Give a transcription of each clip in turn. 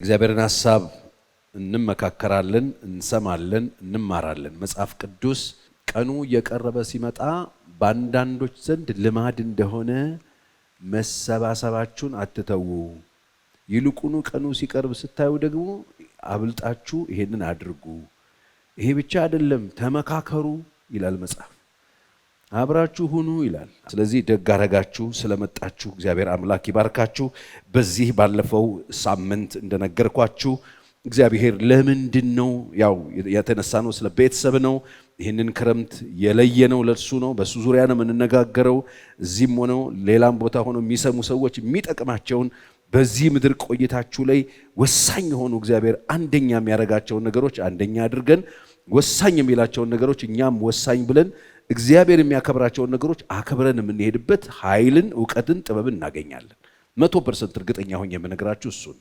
እግዚአብሔርን ሐሳብ እንመካከራለን፣ እንሰማለን፣ እንማራለን። መጽሐፍ ቅዱስ ቀኑ እየቀረበ ሲመጣ በአንዳንዶች ዘንድ ልማድ እንደሆነ መሰባሰባችሁን አትተዉ፣ ይልቁኑ ቀኑ ሲቀርብ ስታዩ ደግሞ አብልጣችሁ ይሄንን አድርጉ። ይሄ ብቻ አይደለም፣ ተመካከሩ ይላል መጽሐፍ። አብራችሁ ሁኑ ይላል። ስለዚህ ደግ አደረጋችሁ ስለመጣችሁ እግዚአብሔር አምላክ ይባርካችሁ። በዚህ ባለፈው ሳምንት እንደነገርኳችሁ እግዚአብሔር ለምንድን ነው ያው የተነሳ ነው ስለ ቤተሰብ ነው። ይህንን ክረምት የለየነው ለሱ ነው። በሱ ዙሪያ ነው የምንነጋገረው። እዚህም ሆነው ሌላም ቦታ ሆነው የሚሰሙ ሰዎች የሚጠቅማቸውን በዚህ ምድር ቆይታችሁ ላይ ወሳኝ የሆኑ እግዚአብሔር አንደኛ የሚያደርጋቸውን ነገሮች አንደኛ አድርገን ወሳኝ የሚላቸውን ነገሮች እኛም ወሳኝ ብለን እግዚአብሔር የሚያከብራቸውን ነገሮች አከብረን የምንሄድበት ኃይልን፣ ዕውቀትን፣ ጥበብን እናገኛለን። 100% እርግጠኛ ሆኜ የምነግራችሁ እሱን።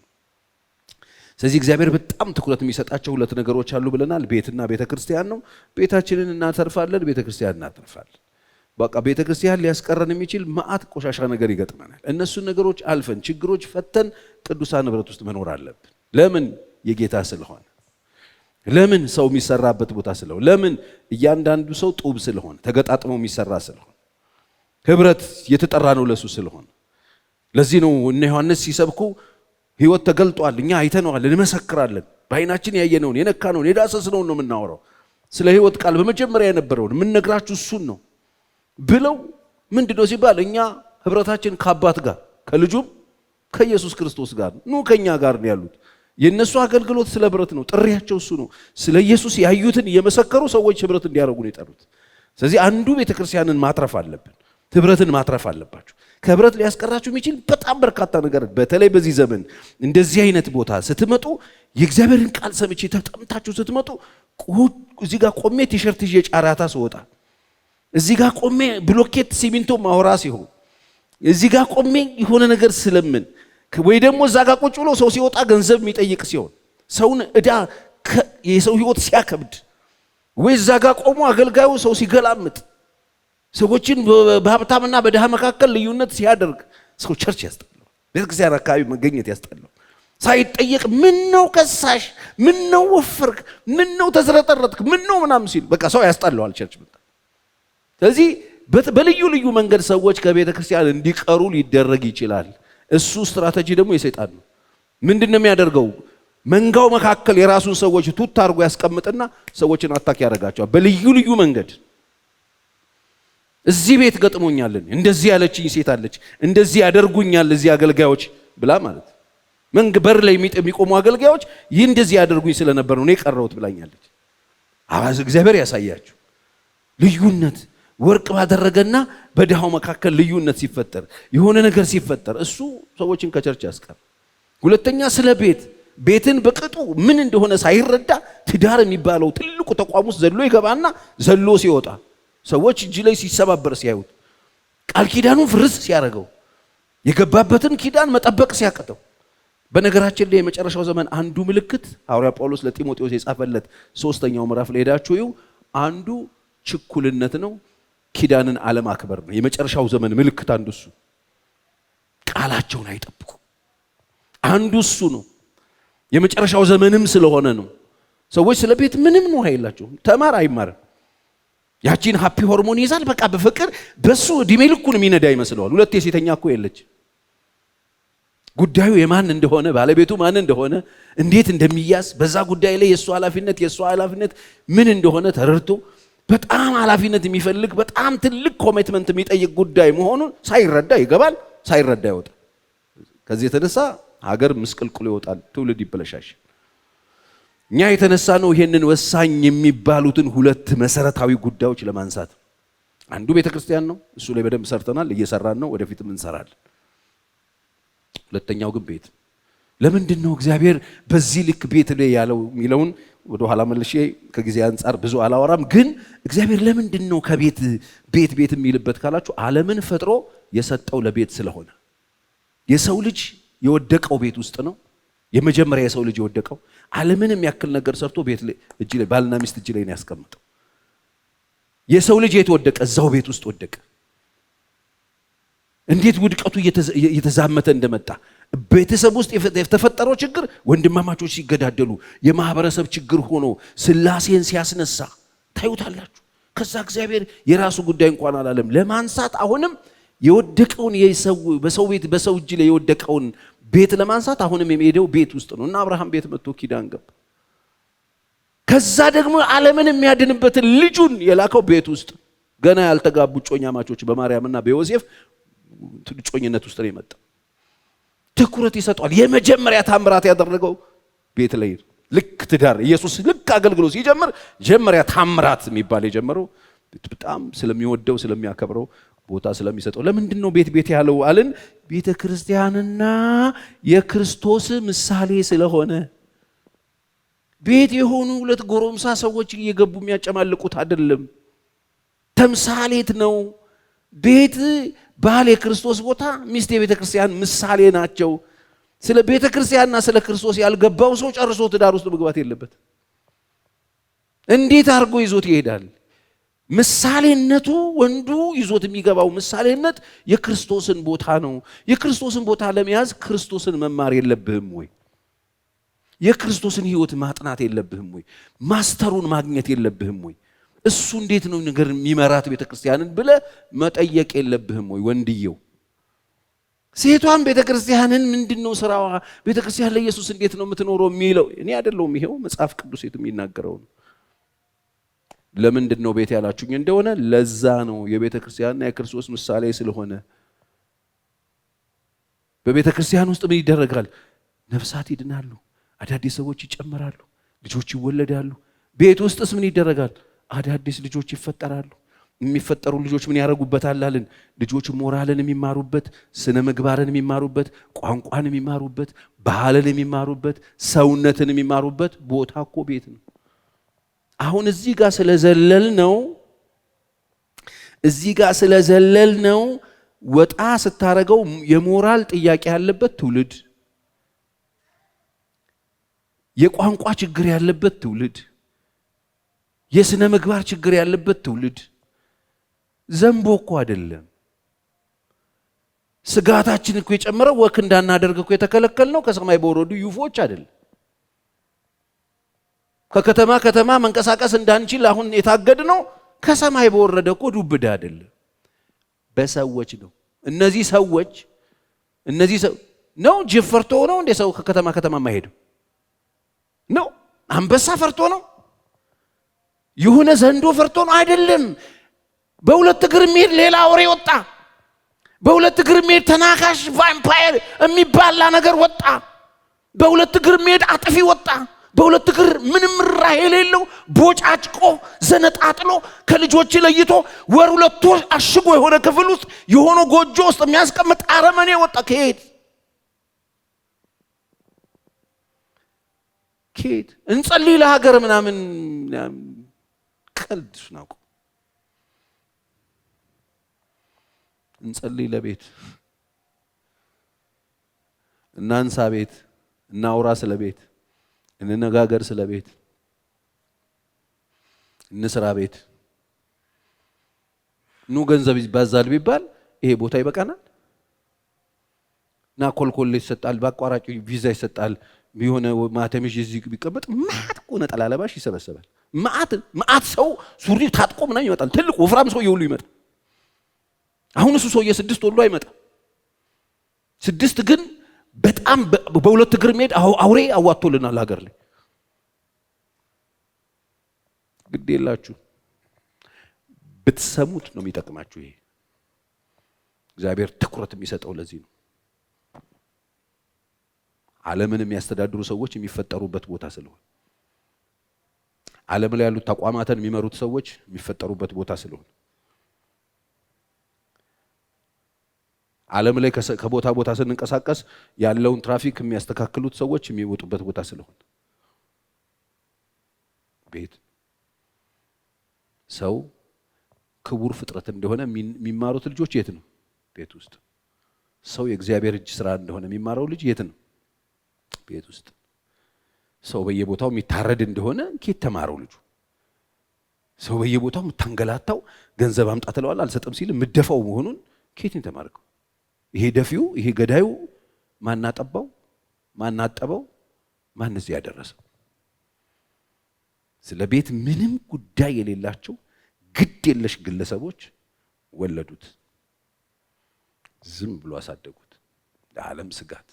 ስለዚህ እግዚአብሔር በጣም ትኩረት የሚሰጣቸው ሁለት ነገሮች አሉ ብለናል። ቤትና ቤተክርስቲያን ነው። ቤታችንን እናተርፋለን፣ ቤተክርስቲያን እናተርፋለን። በቃ ቤተክርስቲያን ሊያስቀረን የሚችል መዓት ቆሻሻ ነገር ይገጥመናል። እነሱን ነገሮች አልፈን ችግሮች ፈተን ቅዱሳን ንብረት ውስጥ መኖር አለብን። ለምን? የጌታ ስለሆነ። ለምን? ሰው የሚሰራበት ቦታ ስለሆነ። ለምን? እያንዳንዱ ሰው ጡብ ስለሆነ ተገጣጥሞ የሚሰራ ስለሆነ። ህብረት የተጠራ ነው ለሱ ስለሆነ። ለዚህ ነው እነ ዮሐንስ ሲሰብኩ ህይወት ተገልጧል፣ እኛ አይተነዋል፣ እንመሰክራለን፣ በዓይናችን ያየነውን የነካነውን የዳሰስነውን ነው የምናወራው። ስለ ህይወት ቃል በመጀመሪያ የነበረውን የምንነግራችሁ እሱን ነው ብለው ምንድነው ሲባል እኛ ህብረታችን ከአባት ጋር ከልጁም ከኢየሱስ ክርስቶስ ጋር ነው። ከኛ ጋር ነው ያሉት። የነሱ አገልግሎት ስለ ህብረት ነው። ጥሪያቸው እሱ ነው። ስለ ኢየሱስ ያዩትን እየመሰከሩ ሰዎች ህብረት እንዲያደርጉ ነው የጠሩት። ስለዚህ አንዱ ቤተክርስቲያንን ማትረፍ አለብን። ህብረትን ማትረፍ አለባችሁ። ከህብረት ሊያስቀራችሁ የሚችል በጣም በርካታ ነገር፣ በተለይ በዚህ ዘመን እንደዚህ አይነት ቦታ ስትመጡ የእግዚአብሔርን ቃል ሰምቼ ተጠምታችሁ ስትመጡ እዚህ ጋር ቆሜ ቲሸርት ይዤ ጫራታ ስወጣ፣ እዚህ ጋር ቆሜ ብሎኬት ሲሚንቶ ማውራ ሲሆን፣ እዚህ ጋር ቆሜ የሆነ ነገር ስለምን ወይ ደግሞ እዛ ጋር ቁጭ ብሎ ሰው ሲወጣ ገንዘብ የሚጠይቅ ሲሆን፣ ሰውን ዕዳ የሰው ህይወት ሲያከብድ፣ ወይ እዛ ጋር ቆሞ አገልጋዩ ሰው ሲገላምጥ፣ ሰዎችን በሀብታምና በድሃ መካከል ልዩነት ሲያደርግ ሰው ቸርች ያስጠላው፣ ቤተክርስቲያን አካባቢ መገኘት ያስጠላው። ሳይጠየቅ ምን ነው ከሳሽ፣ ምን ነው ወፈርክ፣ ምን ነው ተዝረጠረጥክ፣ ምን ነው ምናምን ሲል በቃ ሰው ያስጠላዋል ቸርች መጣ። ስለዚህ በልዩ ልዩ መንገድ ሰዎች ከቤተ ክርስቲያን እንዲቀሩ ሊደረግ ይችላል። እሱ ስትራቴጂ ደግሞ የሰይጣን ነው። ምንድነው የሚያደርገው? መንጋው መካከል የራሱን ሰዎች ቱት አድርጎ ያስቀምጥና ሰዎችን አታክ ያደርጋቸዋል በልዩ ልዩ መንገድ። እዚህ ቤት ገጥሞኛልን፣ እንደዚህ ያለችኝ ሴት አለች፣ እንደዚህ ያደርጉኛል እዚህ አገልጋዮች ብላ ማለት በር ላይ የሚቆሙ አገልጋዮች ይህ እንደዚህ ያደርጉኝ ስለነበር ነው የቀረሁት ብላኛለች። አባዝ እግዚአብሔር ያሳያችሁ። ልዩነት ወርቅ ባደረገና በድሃው መካከል ልዩነት ሲፈጠር፣ የሆነ ነገር ሲፈጠር እሱ ሰዎችን ከቸርች ያስቀር። ሁለተኛ ስለ ቤትን በቅጡ ምን እንደሆነ ሳይረዳ ትዳር የሚባለው ትልቁ ተቋም ውስጥ ዘሎ ይገባና ዘሎ ሲወጣ ሰዎች እጅ ላይ ሲሰባበር ሲያዩት፣ ቃል ኪዳኑን ፍርስ ሲያደርገው፣ የገባበትን ኪዳን መጠበቅ ሲያቀተው። በነገራችን ላይ የመጨረሻው ዘመን አንዱ ምልክት ሐዋርያ ጳውሎስ ለጢሞቴዎስ የጻፈለት 3ኛው ምዕራፍ ላይ ሄዳችሁ ይው አንዱ ችኩልነት ነው፣ ኪዳንን አለማክበር ነው። የመጨረሻው ዘመን ምልክት አንዱ እሱ። ቃላቸውን አይጠብቁ አንዱ እሱ ነው። የመጨረሻው ዘመንም ስለሆነ ነው። ሰዎች ስለ ቤት ምንም ነው አይላቸውም። ተማር አይማርም። ያቺን ሃፒ ሆርሞን ይዛል። በቃ በፍቅር በሱ እድሜ ልኩን የሚነዳ ይመስለዋል። ሁለት የሴተኛ እኮ የለች። ጉዳዩ የማን እንደሆነ ባለቤቱ ማን እንደሆነ እንዴት እንደሚያዝ በዛ ጉዳይ ላይ የሱ ኃላፊነት ምን እንደሆነ ተረድቶ በጣም ኃላፊነት የሚፈልግ በጣም ትልቅ ኮሚትመንት የሚጠይቅ ጉዳይ መሆኑን ሳይረዳ ይገባል፣ ሳይረዳ ይወጣል። ከዚህ የተነሳ ሀገር ምስቅልቅሉ ይወጣል፣ ትውልድ ይበለሻሽ። እኛ የተነሳ ነው ይሄንን ወሳኝ የሚባሉትን ሁለት መሰረታዊ ጉዳዮች ለማንሳት። አንዱ ቤተክርስቲያን ነው፣ እሱ ላይ በደንብ ሰርተናል፣ እየሰራን ነው፣ ወደፊትም እንሰራለን። ሁለተኛው ግን ቤት። ለምንድን ነው እግዚአብሔር በዚህ ልክ ቤት ላይ ያለው የሚለውን ወደ ኋላ መልሼ ከጊዜ አንፃር ብዙ አላወራም። ግን እግዚአብሔር ለምንድን ነው ከቤት ቤት የሚልበት ካላችሁ ዓለምን ፈጥሮ የሰጠው ለቤት ስለሆነ። የሰው ልጅ የወደቀው ቤት ውስጥ ነው። የመጀመሪያ የሰው ልጅ የወደቀው ዓለምን የሚያክል ነገር ሰርቶ ቤት ላይ እጅ ላይ ባልና ሚስት እጅ ላይ ነው ያስቀመጠው። የሰው ልጅ የት ወደቀ? እዛው ቤት ውስጥ ወደቀ። እንዴት ውድቀቱ እየተዛመተ እንደመጣ ቤተሰብ ውስጥ የተፈጠረው ችግር ወንድማማቾች ሲገዳደሉ የማህበረሰብ ችግር ሆኖ ስላሴን ሲያስነሳ ታዩታላችሁ። ከዛ እግዚአብሔር የራሱ ጉዳይ እንኳን አላለም ለማንሳት አሁንም የወደቀውን በሰው ቤት በሰው እጅ ላይ የወደቀውን ቤት ለማንሳት አሁንም የሚሄደው ቤት ውስጥ ነው እና አብርሃም ቤት መጥቶ ኪዳን ገባ። ከዛ ደግሞ ዓለምን የሚያድንበትን ልጁን የላከው ቤት ውስጥ ገና ያልተጋቡ ጮኛማቾች በማርያምና በዮሴፍ ጮኝነት ውስጥ ነው የመጣው። ትኩረት ይሰጣል። የመጀመሪያ ታምራት ያደረገው ቤት ላይ ልክ ትዳር ኢየሱስ ልክ አገልግሎት ሲጀምር ጀመሪያ ታምራት የሚባል የጀመረው በጣም ስለሚወደው ስለሚያከብረው ቦታ ስለሚሰጠው። ለምንድን ነው ቤት ያለው አለን? ቤተ ክርስቲያንና የክርስቶስ ምሳሌ ስለሆነ። ቤት የሆኑ ሁለት ጎረምሳ ሰዎች እየገቡ የሚያጨማልቁት አይደለም፣ ተምሳሌት ነው። ቤት ባል የክርስቶስ ቦታ፣ ሚስት የቤተ ክርስቲያን ምሳሌ ናቸው። ስለ ቤተ ክርስቲያንና ስለ ክርስቶስ ያልገባው ሰው ጨርሶ ትዳር ውስጥ መግባት የለበት። እንዴት አድርጎ ይዞት ይሄዳል? ምሳሌነቱ ወንዱ ይዞት የሚገባው ምሳሌነት የክርስቶስን ቦታ ነው። የክርስቶስን ቦታ ለመያዝ ክርስቶስን መማር የለብህም ወይ? የክርስቶስን ሕይወት ማጥናት የለብህም ወይ? ማስተሩን ማግኘት የለብህም ወይ? እሱ እንዴት ነው ነገር የሚመራት ቤተክርስቲያንን ብለ መጠየቅ የለብህም ወይ? ወንድየው ሴቷን ቤተክርስቲያንን ምንድነው ስራዋ? ቤተክርስቲያን ለኢየሱስ እንዴት ነው የምትኖረው የሚለው እኔ አይደለሁም፣ ይሄው መጽሐፍ ቅዱስ የሚናገረው ነው። ለምንድን ነው ቤት ያላችሁኝ እንደሆነ ለዛ ነው የቤተክርስቲያንና የክርስቶስ ምሳሌ ስለሆነ። በቤተክርስቲያን ውስጥ ምን ይደረጋል? ነፍሳት ይድናሉ፣ አዳዲስ ሰዎች ይጨመራሉ፣ ልጆች ይወለዳሉ። ቤት ውስጥስ ምን ይደረጋል? አዳዲስ ልጆች ይፈጠራሉ። የሚፈጠሩ ልጆች ምን ያደርጉበታል አለን? ልጆች ሞራልን የሚማሩበት፣ ስነ ምግባርን የሚማሩበት፣ ቋንቋን የሚማሩበት፣ ባህልን የሚማሩበት፣ ሰውነትን የሚማሩበት ቦታ እኮ ቤት ነው። አሁን እዚህ ጋር ስለዘለል ነው ወጣ ስታረገው የሞራል ጥያቄ ያለበት ትውልድ፣ የቋንቋ ችግር ያለበት ትውልድ፣ የስነ ምግባር ችግር ያለበት ትውልድ። ዘንቦ እኮ አይደለም። ስጋታችን እኮ የጨመረው ወክ እንዳናደርግ እኮ የተከለከልነው ከሰማይ በወረዱ ዩፎች አይደለም። ከከተማ መንቀሳቀስ እንዳንችል አሁን የታገድነው ከሰማይ በወረደ እኮ ዱብዳ አይደለም፣ በሰዎች ነው። እነዚህ ሰዎች ነው ጅብ ፈርቶ ነው እንደ ሰው ከከተማ ማይሄዱ ነው? አንበሳ ፈርቶ ነው? የሆነ ዘንዶ ፈርቶ ነው? አይደለም። በሁለት እግር የሚሄድ ሌላ አውሬ ወጣ። በሁለት እግር የሚሄድ ተናካሽ ቫምፓየር የሚባላ ነገር ወጣ። በሁለት እግር የሚሄድ አጥፊ ወጣ። በሁለት እግር ምንም ራህ የሌለው ቦጫጭቆ ዘነጣጥሎ ከልጆች ለይቶ ወር ሁለት ወር አሽጎ የሆነ ክፍል ውስጥ የሆነ ጎጆ ውስጥ የሚያስቀምጥ አረመኔ ወጣ። ከየት እንጸልይ ለሀገር ምናምን ቀልድ ነው። እንጸልይ ለቤት እናንሳ፣ ቤት እናውራ፣ ስለ ቤት እንነጋገር፣ ስለ ቤት እንስራ፣ ቤት ኑ ገንዘብ ይባዛል ቢባል ይሄ ቦታ ይበቃናል? ና ኮልኮል ይሰጣል፣ በአቋራጭ ቪዛ ይሰጣል፣ ቢሆነ ማተምሽ እዚህ ቢቀመጥ ማት እኮ ነጠላ ለባሽ ይሰበሰባል። ማት ሰው ሱሪ ታጥቆ ምናምን ይመጣል። ትልቅ ወፍራም ሰው ይሁሉ ይመጣል። አሁን እሱ ሰውዬ 6 ወሎ አይመጣም። 6 ግን በጣም በሁለት እግር የሚሄድ አውሬ አዋጥቶልናል ሀገር ላይ። ግድ የላችሁ ብትሰሙት ነው የሚጠቅማችሁ። ይሄ እግዚአብሔር ትኩረት የሚሰጠው ለዚህ ነው። ዓለምን የሚያስተዳድሩ ሰዎች የሚፈጠሩበት ቦታ ስለሆነ፣ ዓለም ላይ ያሉት ተቋማትን የሚመሩት ሰዎች የሚፈጠሩበት ቦታ ስለሆነ፣ ዓለም ላይ ከቦታ ቦታ ስንንቀሳቀስ ያለውን ትራፊክ የሚያስተካክሉት ሰዎች የሚወጡበት ቦታ ስለሆነ፣ ቤት ሰው ክቡር ፍጥረት እንደሆነ የሚማሩት ልጆች የት ነው? ቤት ውስጥ። ሰው የእግዚአብሔር እጅ ስራ እንደሆነ የሚማረው ልጅ የት ነው? ቤት ውስጥ። ሰው በየቦታው የሚታረድ እንደሆነ ኬት ተማረው ልጁ? ሰው በየቦታው የምታንገላታው ገንዘብ አምጣ ትለዋል አልሰጥም ሲል ምደፋው መሆኑን ኬት ተማርከው? ይሄ ደፊው ይሄ ገዳዩ ማናጠባው ማናጠበው ማንስ ያደረሰው? ስለ ቤት ምንም ጉዳይ የሌላቸው ግድ የለሽ ግለሰቦች ወለዱት፣ ዝም ብሎ አሳደጉት። ለዓለም ስጋት፣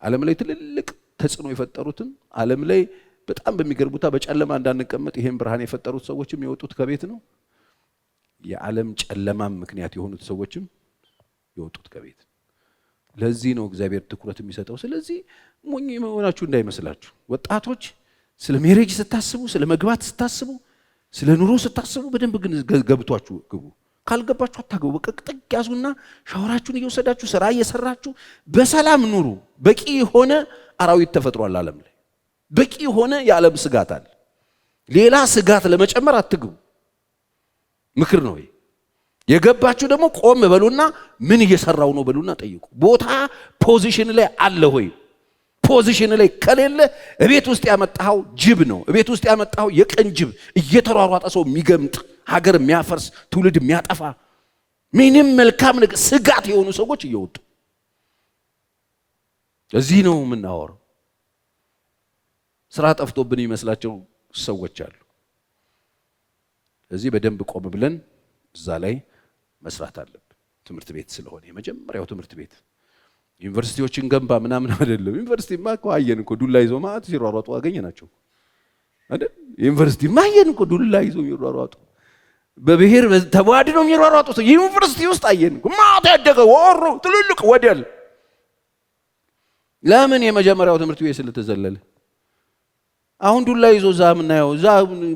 ዓለም ላይ ትልልቅ ተጽዕኖ የፈጠሩትን ዓለም ላይ በጣም በሚገርቡታ በጨለማ እንዳንቀመጥ ይሄን ብርሃን የፈጠሩት ሰዎችም የወጡት ከቤት ነው። የዓለም ጨለማም ምክንያት የሆኑት ሰዎችም የወጡት ከቤት። ለዚህ ነው እግዚአብሔር ትኩረት የሚሰጠው። ስለዚህ ሞኝ መሆናችሁ እንዳይመስላችሁ ወጣቶች፣ ስለ ሜሬጅ ስታስቡ፣ ስለ መግባት ስታስቡ፣ ስለ ኑሮ ስታስቡ በደንብ ግን ገብቷችሁ ግቡ። ካልገባችሁ አታገቡ። በቃ ጥግ ያዙና ሻወራችሁን እየወሰዳችሁ ስራ እየሰራችሁ በሰላም ኑሩ። በቂ የሆነ አራዊት ተፈጥሯል ዓለም ላይ። በቂ የሆነ የዓለም ስጋት አለ። ሌላ ስጋት ለመጨመር አትግቡ። ምክር ነው ይሄ። የገባችሁ ደግሞ ቆም በሉና ምን እየሰራው ነው በሉና ጠይቁ። ቦታ ፖዚሽን ላይ አለ ሆይ? ፖዚሽን ላይ ከሌለ እቤት ውስጥ ያመጣው ጅብ ነው። እቤት ውስጥ ያመጣው የቀን ጅብ እየተሯሯጠ ሰው የሚገምጥ ሀገር የሚያፈርስ ትውልድ የሚያጠፋ ምንም መልካም ነገር ስጋት የሆኑ ሰዎች እየወጡ እዚህ ነው የምናወራው። ስራ ጠፍቶብን የሚመስላቸው ሰዎች አሉ። እዚህ በደንብ ቆም ብለን እዛ ላይ መስራት አለብን። ትምህርት ቤት ስለሆነ የመጀመሪያው ትምህርት ቤት ዩኒቨርሲቲዎችን ገንባ ምናምን አይደለም። ዩኒቨርሲቲማ እኮ አየን እኮ ዱላ ይዞ ማለት ሲሯሯጡ አገኘናቸው አይደል? ዩኒቨርሲቲማ አየን እኮ ዱላ ይዞ የሚሯሯጡ በብሔር ተዋድነው የሚሯሯጡ ዩኒቨርሲቲ ውስጥ አየን እኮ ማታ ያደገ ወሮ ትልልቅ ወደል። ለምን? የመጀመሪያው ትምህርት ቤት ስለተዘለለ። አሁን ዱላ ይዞ እዛ ምናየው እዛ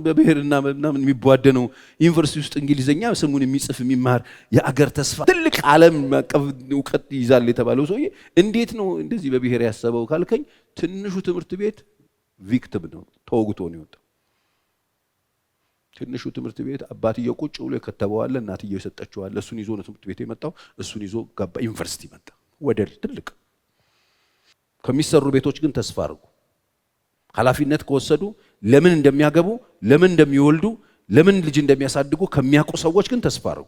በብሔርና ምናምን የሚቧደነው ዩኒቨርሲቲ ውስጥ እንግሊዘኛ ስሙን የሚጽፍ የሚማር የአገር ተስፋ ትልቅ ዓለም አቀፍ እውቀት ይዛል የተባለው ሰውዬ እንዴት ነው እንደዚህ በብሔር ያሰበው ካልከኝ፣ ትንሹ ትምህርት ቤት ቪክቲም ነው፣ ተወግቶ ነው የወጣው። ትንሹ ትምህርት ቤት አባትየው ቁጭ ብሎ የከተበዋል፣ እናትየው የሰጠችዋል። እሱን ይዞ ነው ትምህርት ቤት የመጣው። እሱን ይዞ ገባ ዩኒቨርሲቲ መጣ። ወደል ትልቅ። ከሚሰሩ ቤቶች ግን ተስፋ አድርጉ። ኃላፊነት ከወሰዱ ለምን እንደሚያገቡ፣ ለምን እንደሚወልዱ፣ ለምን ልጅ እንደሚያሳድጉ ከሚያውቁ ሰዎች ግን ተስፋ አድርጉ።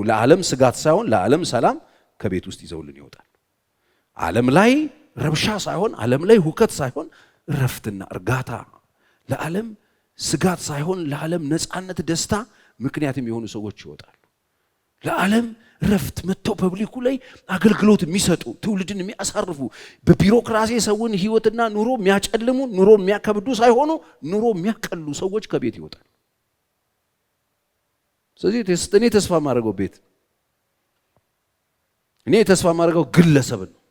ለዓለም ስጋት ሳይሆን ለዓለም ሰላም ከቤት ውስጥ ይዘውልን ይወጣል። ዓለም ላይ ረብሻ ሳይሆን፣ ዓለም ላይ ሁከት ሳይሆን እረፍትና እርጋታ፣ ለዓለም ስጋት ሳይሆን ለዓለም ነፃነት፣ ደስታ ምክንያት የሚሆኑ ሰዎች ይወጣሉ። ለዓለም ረፍት መጥተው ፐብሊኩ ላይ አገልግሎት የሚሰጡ ትውልድን የሚያሳርፉ በቢሮክራሲ ሰውን ህይወትና ኑሮ የሚያጨልሙ ኑሮ የሚያከብዱ ሳይሆኑ ኑሮ የሚያቀሉ ሰዎች ከቤት ይወጣሉ። ስለዚህ እኔ ተስፋ ማድረገው ቤት እኔ ተስፋ ማድረገው ግለሰብን ነው።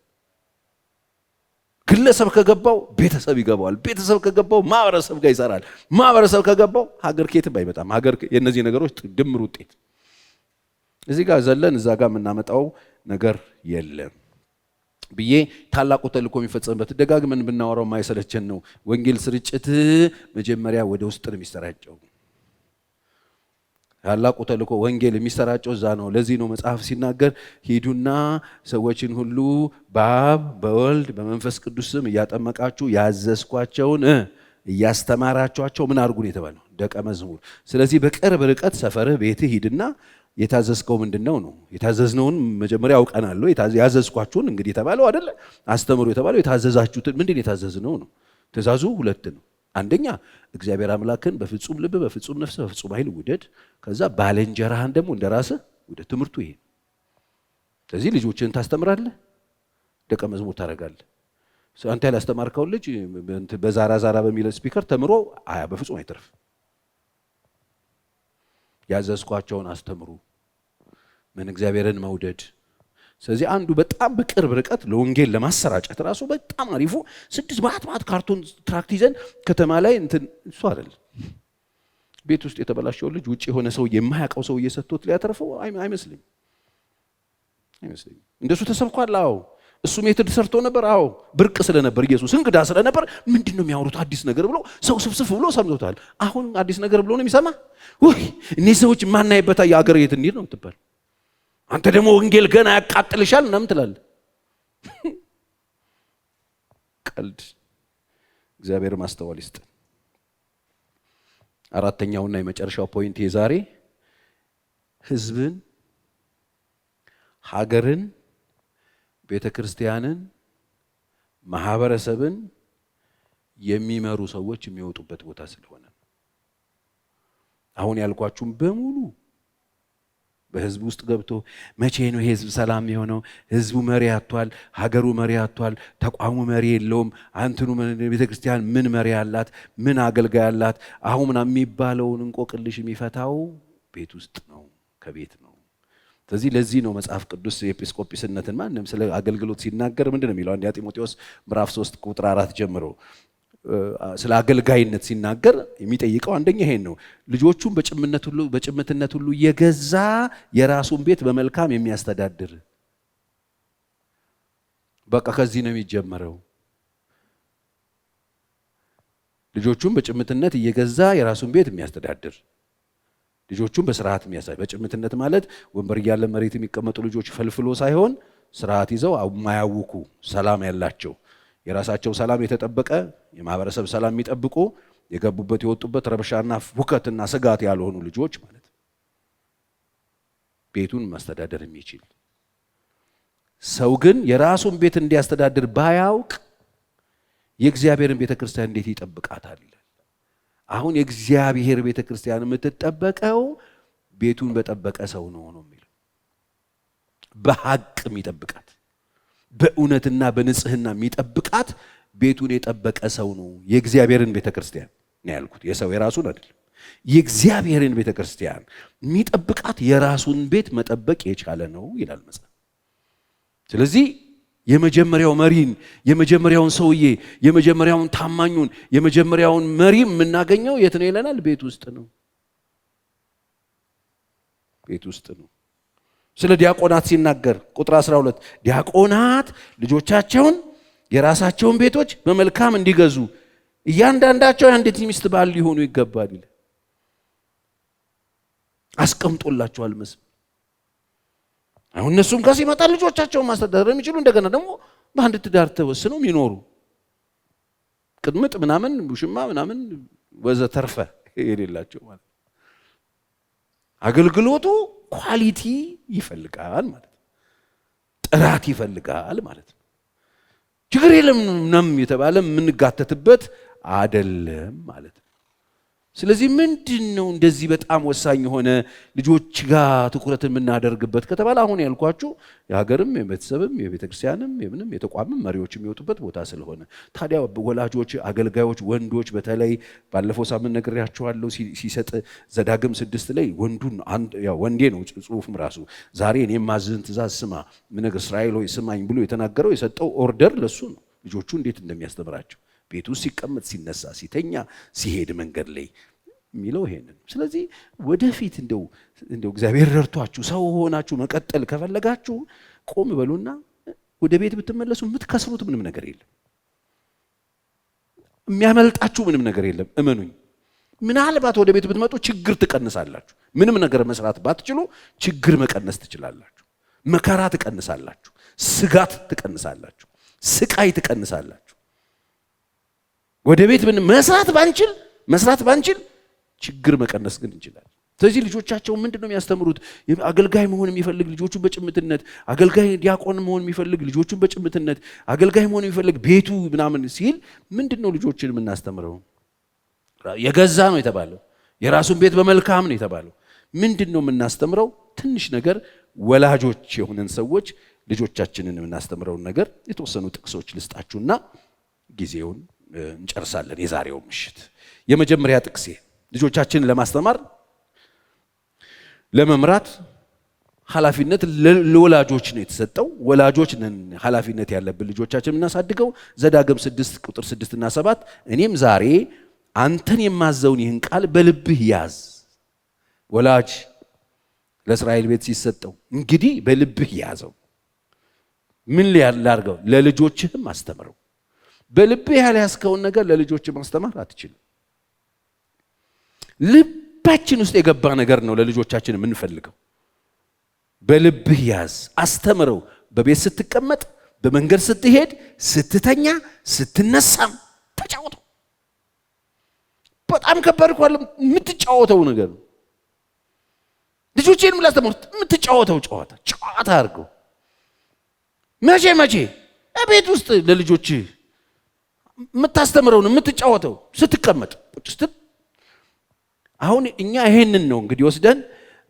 ግለሰብ ከገባው ቤተሰብ ይገባዋል። ቤተሰብ ከገባው ማህበረሰብ ጋር ይሰራል። ማህበረሰብ ከገባው ሀገር ከየትም አይመጣም። ሀገር የነዚህ ነገሮች ድምር ውጤት። እዚህ ጋር ዘለን እዛ ጋር የምናመጣው ነገር የለም ብዬ ታላቁ ተልእኮ የሚፈጸምበት ደጋግመን ብናወራው ማይሰለቸን ነው። ወንጌል ስርጭት መጀመሪያ ወደ ውስጥ ነው የሚሰራጨው። ታላቁ ተልእኮ ወንጌል የሚሰራጨው እዛ ነው። ለዚህ ነው መጽሐፍ ሲናገር ሂዱና ሰዎችን ሁሉ በአብ በወልድ በመንፈስ ቅዱስ ስም እያጠመቃችሁ ያዘዝኳቸውን እያስተማራችኋቸው ምን አድርጉ ነው የተባለው? ደቀ መዝሙር። ስለዚህ በቅርብ ርቀት ሰፈርህ ቤትህ ሂድና የታዘዝከው ምንድነው ነው? የታዘዝነውን መጀመሪያ አውቀናል። ያዘዝኳችሁን እንግዲህ የተባለው አይደለ? አስተምሩ የተባለው የታዘዛችሁትን ምንድን የታዘዝነው ነው? ትእዛዙ ሁለት ነው። አንደኛ እግዚአብሔር አምላክን በፍጹም ልብ፣ በፍጹም ነፍስ፣ በፍጹም ኃይል ውደድ። ከዛ ባልንጀራህን ደግሞ እንደራስህ ውደድ። ትምህርቱ ይሄ። ስለዚህ ልጆችን ታስተምራለህ፣ ደቀ መዝሙር ታደርጋለህ። አንተ ያላስተማርከው ልጅ በዛራ ዛራ በሚል ስፒከር ተምሮ በፍጹም አይተርፍ። ያዘዝኳቸውን አስተምሩ፣ ምን እግዚአብሔርን መውደድ። ስለዚህ አንዱ በጣም በቅርብ ርቀት ለወንጌል ለማሰራጨት ራሱ በጣም አሪፉ 6 ማት ካርቶን ትራክት ይዘን ከተማ ላይ እንትን እሱ አይደል ቤት ውስጥ የተበላሸው ልጅ ውጪ የሆነ ሰው የማያውቀው ሰው እየሰጥቶት ሊያተርፈው አይመስልም። እንደሱ ተሰብኳል። አዎ እሱ ሜትድ ሰርቶ ነበር። አዎ ብርቅ ስለነበር ኢየሱስ እንግዳ ስለነበር ምንድነው የሚያወሩት አዲስ ነገር ብሎ ሰው ስብስብ ብሎ ሰምቶታል። አሁን አዲስ ነገር ብሎ ነው የሚሰማ። ወይ እነዚህ ሰዎች ማናይበታ የአገር የት እንሂድ ነው የምትባል። አንተ ደግሞ ወንጌል ገና ያቃጥልሻል ምናምን ትላለህ። ቀልድ። እግዚአብሔር ማስተዋል ይስጥ። አራተኛውና የመጨረሻው ፖይንት የዛሬ ህዝብን፣ ሀገርን፣ ቤተክርስቲያንን ማህበረሰብን የሚመሩ ሰዎች የሚወጡበት ቦታ ስለሆነ አሁን ያልኳችሁም በሙሉ በህዝብ ውስጥ ገብቶ መቼ ነው የህዝብ ሰላም የሆነው? ህዝቡ መሪ አጥቷል፣ ሀገሩ መሪ አጥቷል፣ ተቋሙ መሪ የለውም፣ አንተኑ ቤተክርስቲያን ምን መሪ አላት፣ ምን አገልጋይ አላት? አሁን ምናምን የሚባለውን እንቆቅልሽ የሚፈታው ቤት ውስጥ ነው፣ ከቤት ነው። ስለዚህ ለዚህ ነው መጽሐፍ ቅዱስ የኤጲስቆጶስነትን ማንም ስለ አገልግሎት ሲናገር ምንድነው የሚለው? አንደኛ ጢሞቴዎስ ምዕራፍ 3 ቁጥር 4 ጀምሮ ስለ አገልጋይነት ሲናገር የሚጠይቀው አንደኛ ይሄን ነው። ልጆቹን በጭምትነት ሁሉ የገዛ የራሱን ቤት በመልካም የሚያስተዳድር። በቃ ከዚህ ነው የሚጀመረው። ልጆቹን በጭምትነት እየገዛ የራሱን ቤት የሚያስተዳድር፣ ልጆቹን በስርዓት የሚያሳይ። በጭምትነት ማለት ወንበር እያለ መሬት የሚቀመጡ ልጆች ፈልፍሎ ሳይሆን ስርዓት ይዘው የማያውኩ ሰላም ያላቸው የራሳቸው ሰላም የተጠበቀ የማህበረሰብ ሰላም የሚጠብቁ የገቡበት የወጡበት ረብሻና ሁከትና ስጋት ያልሆኑ ልጆች ማለት ቤቱን ማስተዳደር የሚችል ሰው ግን የራሱን ቤት እንዲያስተዳድር ባያውቅ የእግዚአብሔርን ቤተክርስቲያን እንዴት ይጠብቃታል? አሁን የእግዚአብሔር ቤተክርስቲያን የምትጠበቀው ቤቱን በጠበቀ ሰው ነው የሚለው። በሐቅ የሚጠብቃት በእውነትና በንጽህና የሚጠብቃት ቤቱን የጠበቀ ሰው ነው የእግዚአብሔርን ቤተክርስቲያን ነው ያልኩት። የሰው የራሱን አይደለም። የእግዚአብሔርን ቤተክርስቲያን የሚጠብቃት የራሱን ቤት መጠበቅ የቻለ ነው ይላል መጽሐፍ። ስለዚህ የመጀመሪያው መሪን፣ የመጀመሪያውን ሰውዬ፣ የመጀመሪያውን ታማኙን፣ የመጀመሪያውን መሪ የምናገኘው የት ነው ይለናል? ቤት ውስጥ ነው። ቤት ውስጥ ነው። ስለ ዲያቆናት ሲናገር ቁጥር 12 ዲያቆናት ልጆቻቸውን የራሳቸውን ቤቶች በመልካም እንዲገዙ እያንዳንዳቸው የአንዲት ሚስት ባል ሊሆኑ ይገባል ይላል። አስቀምጦላቸዋል መስመር። አሁን እነሱም ጋር ሲመጣ ልጆቻቸውን ማስተዳደር የሚችሉ እንደገና ደግሞ በአንድ ትዳር ተወስነው የሚኖሩ ቅድምጥ ምናምን ውሽማ ምናምን ወዘተርፈ የሌላቸው ማለት አገልግሎቱ ኳሊቲ ይፈልጋል ማለት ነው። ጥራት ይፈልጋል ማለት ነው። ችግር የለም ምንም የተባለ የምንጋተትበት አይደለም ማለት ነው። ስለዚህ ምንድነው እንደዚህ በጣም ወሳኝ የሆነ ልጆች ጋር ትኩረት የምናደርግበት ከተባለ አሁን ያልኳችሁ የሀገርም የቤተሰብም የቤተክርስቲያንም የምንም የተቋምም መሪዎች የሚወጡበት ቦታ ስለሆነ ታዲያ ወላጆች፣ አገልጋዮች፣ ወንዶች በተለይ ባለፈው ሳምንት ነግሬያቸዋለሁ ሲሰጥ ዘዳግም 6 ላይ ወንዱን ያው ወንዴ ነው ጽሑፍም ራሱ ዛሬ እኔ የማዝህን ትእዛዝ ስማ ምነግር እስራኤል ሆይ ስማኝ ብሎ የተናገረው የሰጠው ኦርደር ለሱ ነው። ልጆቹ እንዴት እንደሚያስተምራቸው ቤቱ ሲቀመጥ፣ ሲነሳ፣ ሲተኛ፣ ሲሄድ መንገድ ላይ የሚለው ይሄንን። ስለዚህ ወደፊት እንደው እግዚአብሔር ረድቷችሁ ሰው ሆናችሁ መቀጠል ከፈለጋችሁ ቆም በሉና ወደ ቤት ብትመለሱ የምትከስሩት ምንም ነገር የለም። የሚያመልጣችሁ ምንም ነገር የለም። እመኑኝ። ምናልባት ወደ ቤት ብትመጡ ችግር ትቀንሳላችሁ። ምንም ነገር መስራት ባትችሉ ችግር መቀነስ ትችላላችሁ። መከራ ትቀንሳላችሁ። ስጋት ትቀንሳላችሁ። ስቃይ ትቀንሳላችሁ። ወደ ቤት መስራት ባንችል ችግር መቀነስ ግን እንችላለን። ስለዚህ ልጆቻቸው ምንድነው የሚያስተምሩት? አገልጋይ መሆን የሚፈልግ ልጆቹን በጭምትነት፣ አገልጋይ ዲያቆን መሆን የሚፈልግ ልጆቹን በጭምትነት፣ አገልጋይ መሆን የሚፈልግ ቤቱ ምናምን ሲል ምንድነው ልጆችን የምናስተምረው? የገዛ ነው የተባለው። የራሱን ቤት በመልካም ነው የተባለው። ምንድነው የምናስተምረው? ትንሽ ነገር ወላጆች የሆነን ሰዎች ልጆቻችንን የምናስተምረውን ነገር የተወሰኑ ጥቅሶች ልስጣችሁና ጊዜውን እንጨርሳለን። የዛሬው ምሽት የመጀመሪያ ጥቅሴ ልጆቻችንን ለማስተማር ለመምራት ኃላፊነት ለወላጆች ነው የተሰጠው። ወላጆች ነን ኃላፊነት ያለብን ልጆቻችንን እናሳድገው። ዘዳግም 6 ቁጥር 6 እና 7 እኔም ዛሬ አንተን የማዘውን ይህን ቃል በልብህ ያዝ። ወላጅ ለእስራኤል ቤት ሲሰጠው እንግዲህ በልብህ ያዘው። ምን ላድርገው? ለልጆችህም አስተምረው። በልብህ ያልያዝከውን ነገር ለልጆች ማስተማር አትችልም። ልባችን ውስጥ የገባ ነገር ነው ለልጆቻችን የምንፈልገው። በልብህ ያዝ፣ አስተምረው። በቤት ስትቀመጥ፣ በመንገድ ስትሄድ፣ ስትተኛ፣ ስትነሳም ተጫወተው። በጣም ከባድ እኮ አይደለም የምትጫወተው ነገር ነው። ልጆቼንም ላስተምሩት የምትጫወተው ጨዋታ አድርገው። መቼ ቤት ውስጥ ለልጆች የምታስተምረውን የምትጫወተው ስትቀመጥ ቁጭ ስትል። አሁን እኛ ይሄንን ነው እንግዲህ ወስደን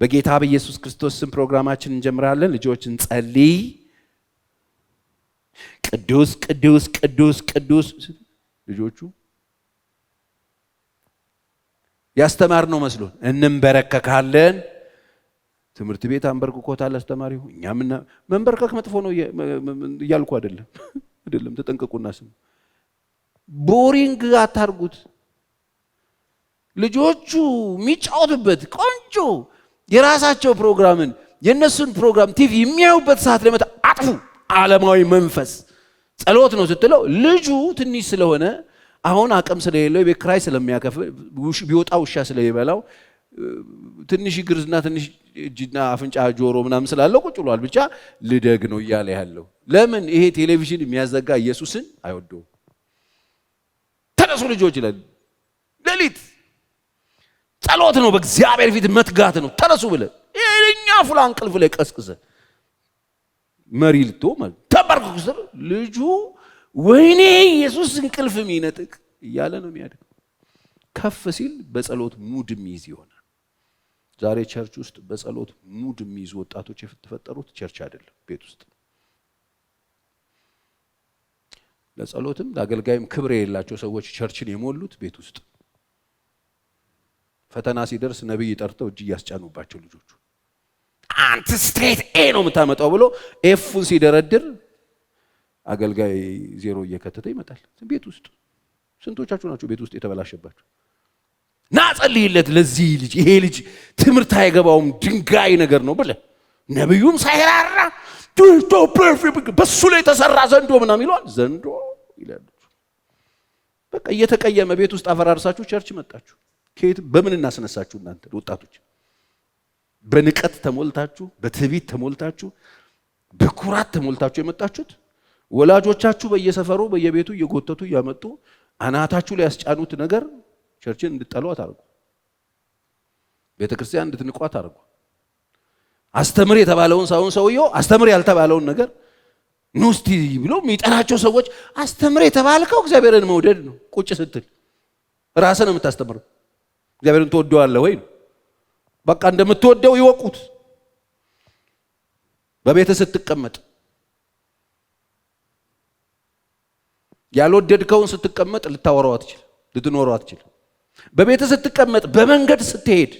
በጌታ በኢየሱስ ክርስቶስ ስም ፕሮግራማችን እንጀምራለን። ልጆች እንጸልይ። ቅዱስ ቅዱስ ቅዱስ ቅዱስ ልጆቹ ያስተማርነው መስሎን እንንበረከካለን። ትምህርት ቤት አንበርክኮታል አስተማሪው። እኛም መንበርከክ መጥፎ ነው እያልኩ አይደለም፣ ተጠንቀቁና ስሙ። ቦሪንግ አታርጉት። ልጆቹ የሚጫወቱበት ቆንጆ የራሳቸው ፕሮግራምን የነሱን ፕሮግራም ቲቪ የሚያዩበት ሰዓት ለመታ አጥፉ። ዓለማዊ መንፈስ ጸሎት ነው ስትለው ልጁ ትንሽ ስለሆነ አሁን አቅም ስለሌለው የቤት ኪራይ ስለሚያከፍል ቢወጣ ውሻ ስለሚበላው ትንሽ ግርዝና ትንሽ እጅና አፍንጫ ጆሮ ምናምን ስላለው ቁጭ ብሏል። ብቻ ልደግ ነው እያለ ያለው። ለምን? ይሄ ቴሌቪዥን የሚያዘጋ ኢየሱስን አይወደውም። ተነሱ ልጆች ይላል። ሌሊት ጸሎት ነው፣ በእግዚአብሔር ፊት መትጋት ነው። ተነሱ ብለህ የኛ ፉላ እንቅልፍ ላይ ቀስቅሰ መሪ ልቶ ማለት ተባርኩ ስር ልጁ ወይኔ ኢየሱስ እንቅልፍ የሚነጥቅ እያለ ነው የሚያድገው። ከፍ ሲል በጸሎት ሙድ የሚይዝ ይሆናል። ዛሬ ቸርች ውስጥ በጸሎት ሙድ የሚይዙ ወጣቶች የተፈጠሩት ቸርች አይደለም፣ ቤት ውስጥ። ለጸሎትም ለአገልጋይም ክብር የሌላቸው ሰዎች ቸርችን የሞሉት ቤት ውስጥ። ፈተና ሲደርስ ነብይ ጠርተው እጅ እያስጫኑባቸው ልጆቹ አንተ ስትሬት ኤ ነው የምታመጣው ብሎ ኤፉን ሲደረድር አገልጋይ ዜሮ እየከተተ ይመጣል። ቤት ውስጥ ስንቶቻችሁ ናቸው ቤት ውስጥ የተበላሸባችሁ? ና ጸልይለት ለዚህ ልጅ፣ ይሄ ልጅ ትምህርት አይገባውም ድንጋይ ነገር ነው ብለህ ነብዩም ሳይራራ በሱ ላይ ተሰራ ዘንዶ ምናምን ይሏል። ዘንዶ ይላሉ። በቃ እየተቀየመ ቤት ውስጥ አፈራርሳችሁ ቸርች መጣችሁ። ከየት በምን እናስነሳችሁ? እናንተ ወጣቶች በንቀት ተሞልታችሁ፣ በትዕቢት ተሞልታችሁ፣ በኩራት ተሞልታችሁ የመጣችሁት ወላጆቻችሁ በየሰፈሩ በየቤቱ እየጎተቱ እያመጡ አናታችሁ ላይ ያስጫኑት ነገር ቸርችን እንድትጠሏት አድርጉ። ቤተክርስቲያን እንድትንቋት አድርጉ። አስተምር የተባለውን ሳይሆን ሰውየው አስተምር ያልተባለውን ነገር ኑስቲ ብሎ የሚጠራቸው ሰዎች አስተምር የተባልከው እግዚአብሔርን መውደድ ነው። ቁጭ ስትል ራስን የምታስተምረው እግዚአብሔርን ትወደዋለህ ወይ? በቃ እንደምትወደው ይወቁት። በቤት ስትቀመጥ ያልወደድከውን ስትቀመጥ ልታወራው አትችል፣ ልትኖረው አትችል። በቤት ስትቀመጥ፣ በመንገድ ስትሄድ፣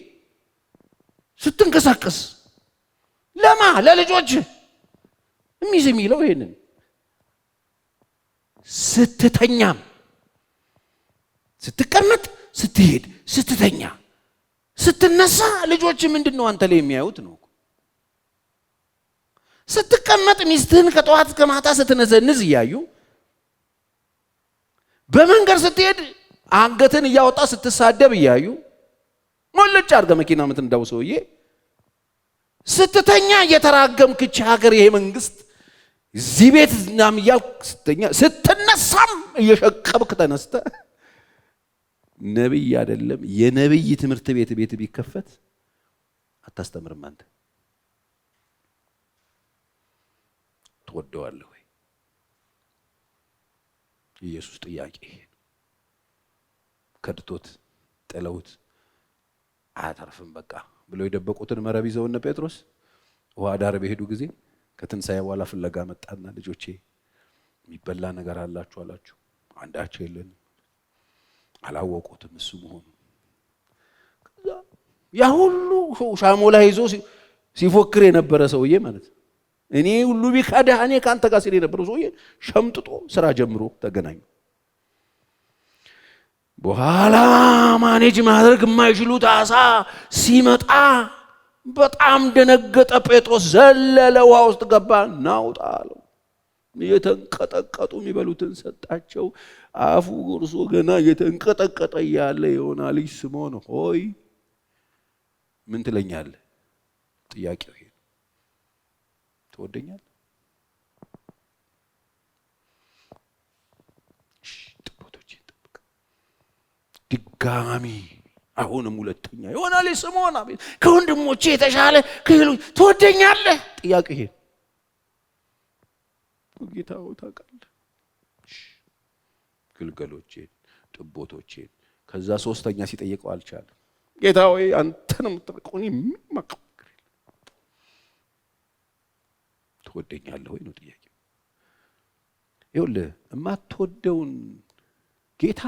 ስትንቀሳቀስ ለልጆች የሚለው ይሄንን ስትተኛም፣ ስትቀመጥ፣ ስትሄድ፣ ስትተኛ፣ ስትነሳ ልጆች ምንድነው አንተ ላይ የሚያዩት ነው። ስትቀመጥ ሚስትህን ከጠዋት እስከ ማታ ስትነዘንዝ እያዩ፣ በመንገድ ስትሄድ አንገትን እያወጣ ስትሳደብ እያዩ፣ ሞልጭ አድርገ መኪና የምትነዳው ሰውዬ ስትተኛ እየተራገምክ እቺ ሀገር ይሄ መንግስት እዚህ ቤት እናም እያልክ ስትተኛ፣ ስትነሳም እየሸቀብክ ተነስተ ነብይ አይደለም የነብይ ትምህርት ቤት ቢከፈት አታስተምርም። አንተ ትወደዋለህ ወይ? ኢየሱስ ጥያቄ ከድቶት ጥለውት አያተርፍም በቃ ብሎ የደበቁትን መረብ ይዘው እነ ጴጥሮስ ውሃ ዳር በሄዱ ጊዜ ከትንሣኤ በኋላ ፍለጋ መጣና ልጆቼ የሚበላ ነገር አላችሁ አላችሁ። አንዳቸው የለንም። አላወቁትም እሱ መሆኑ። ያ ሁሉ ሻሞላ ይዞ ሲፎክር የነበረ ሰውዬ ማለት ነው። እኔ ሁሉ ቢካድህ እኔ ካንተ ጋር ሲል የነበረው ሰውዬ ሸምጥጦ ስራ ጀምሮ ተገናኙ። በኋላ ማኔጅ ማድረግ የማይችሉት አሳ ሲመጣ በጣም ደነገጠ። ጴጥሮስ ዘለለ፣ ውሃ ውስጥ ገባ፣ ናውጣ አለው። የተንቀጠቀጡ የሚበሉትን ሰጣቸው። አፉ ጎርሶ ገና የተንቀጠቀጠ ያለ የሆነ ልጅ ስምዖን ሆይ ምን ትለኛለህ? ጥያቄው ይሄ ትወደኛለህ? ጥቦቶችን ጠብቅ። ድጋሚ አሁንም ሁለተኛ ይሆናል። ስምዖን አቤት ከወንድሞቼ የተሻለ ከሌሎች ትወደኛለህ? ጥያቄው ይሄ ጌታ ሆይ ታውቃለህ ግልገሎቼን ጥቦቶቼን። ከዛ ሶስተኛ ሲጠይቀው አልቻለም። ጌታ ሆይ አንተን የምትጠይቀው እኔ ምን ማቀር ትወደኛለህ ወይ ነው ጥያቄው። ይኸውልህ የማትወደውን ጌታ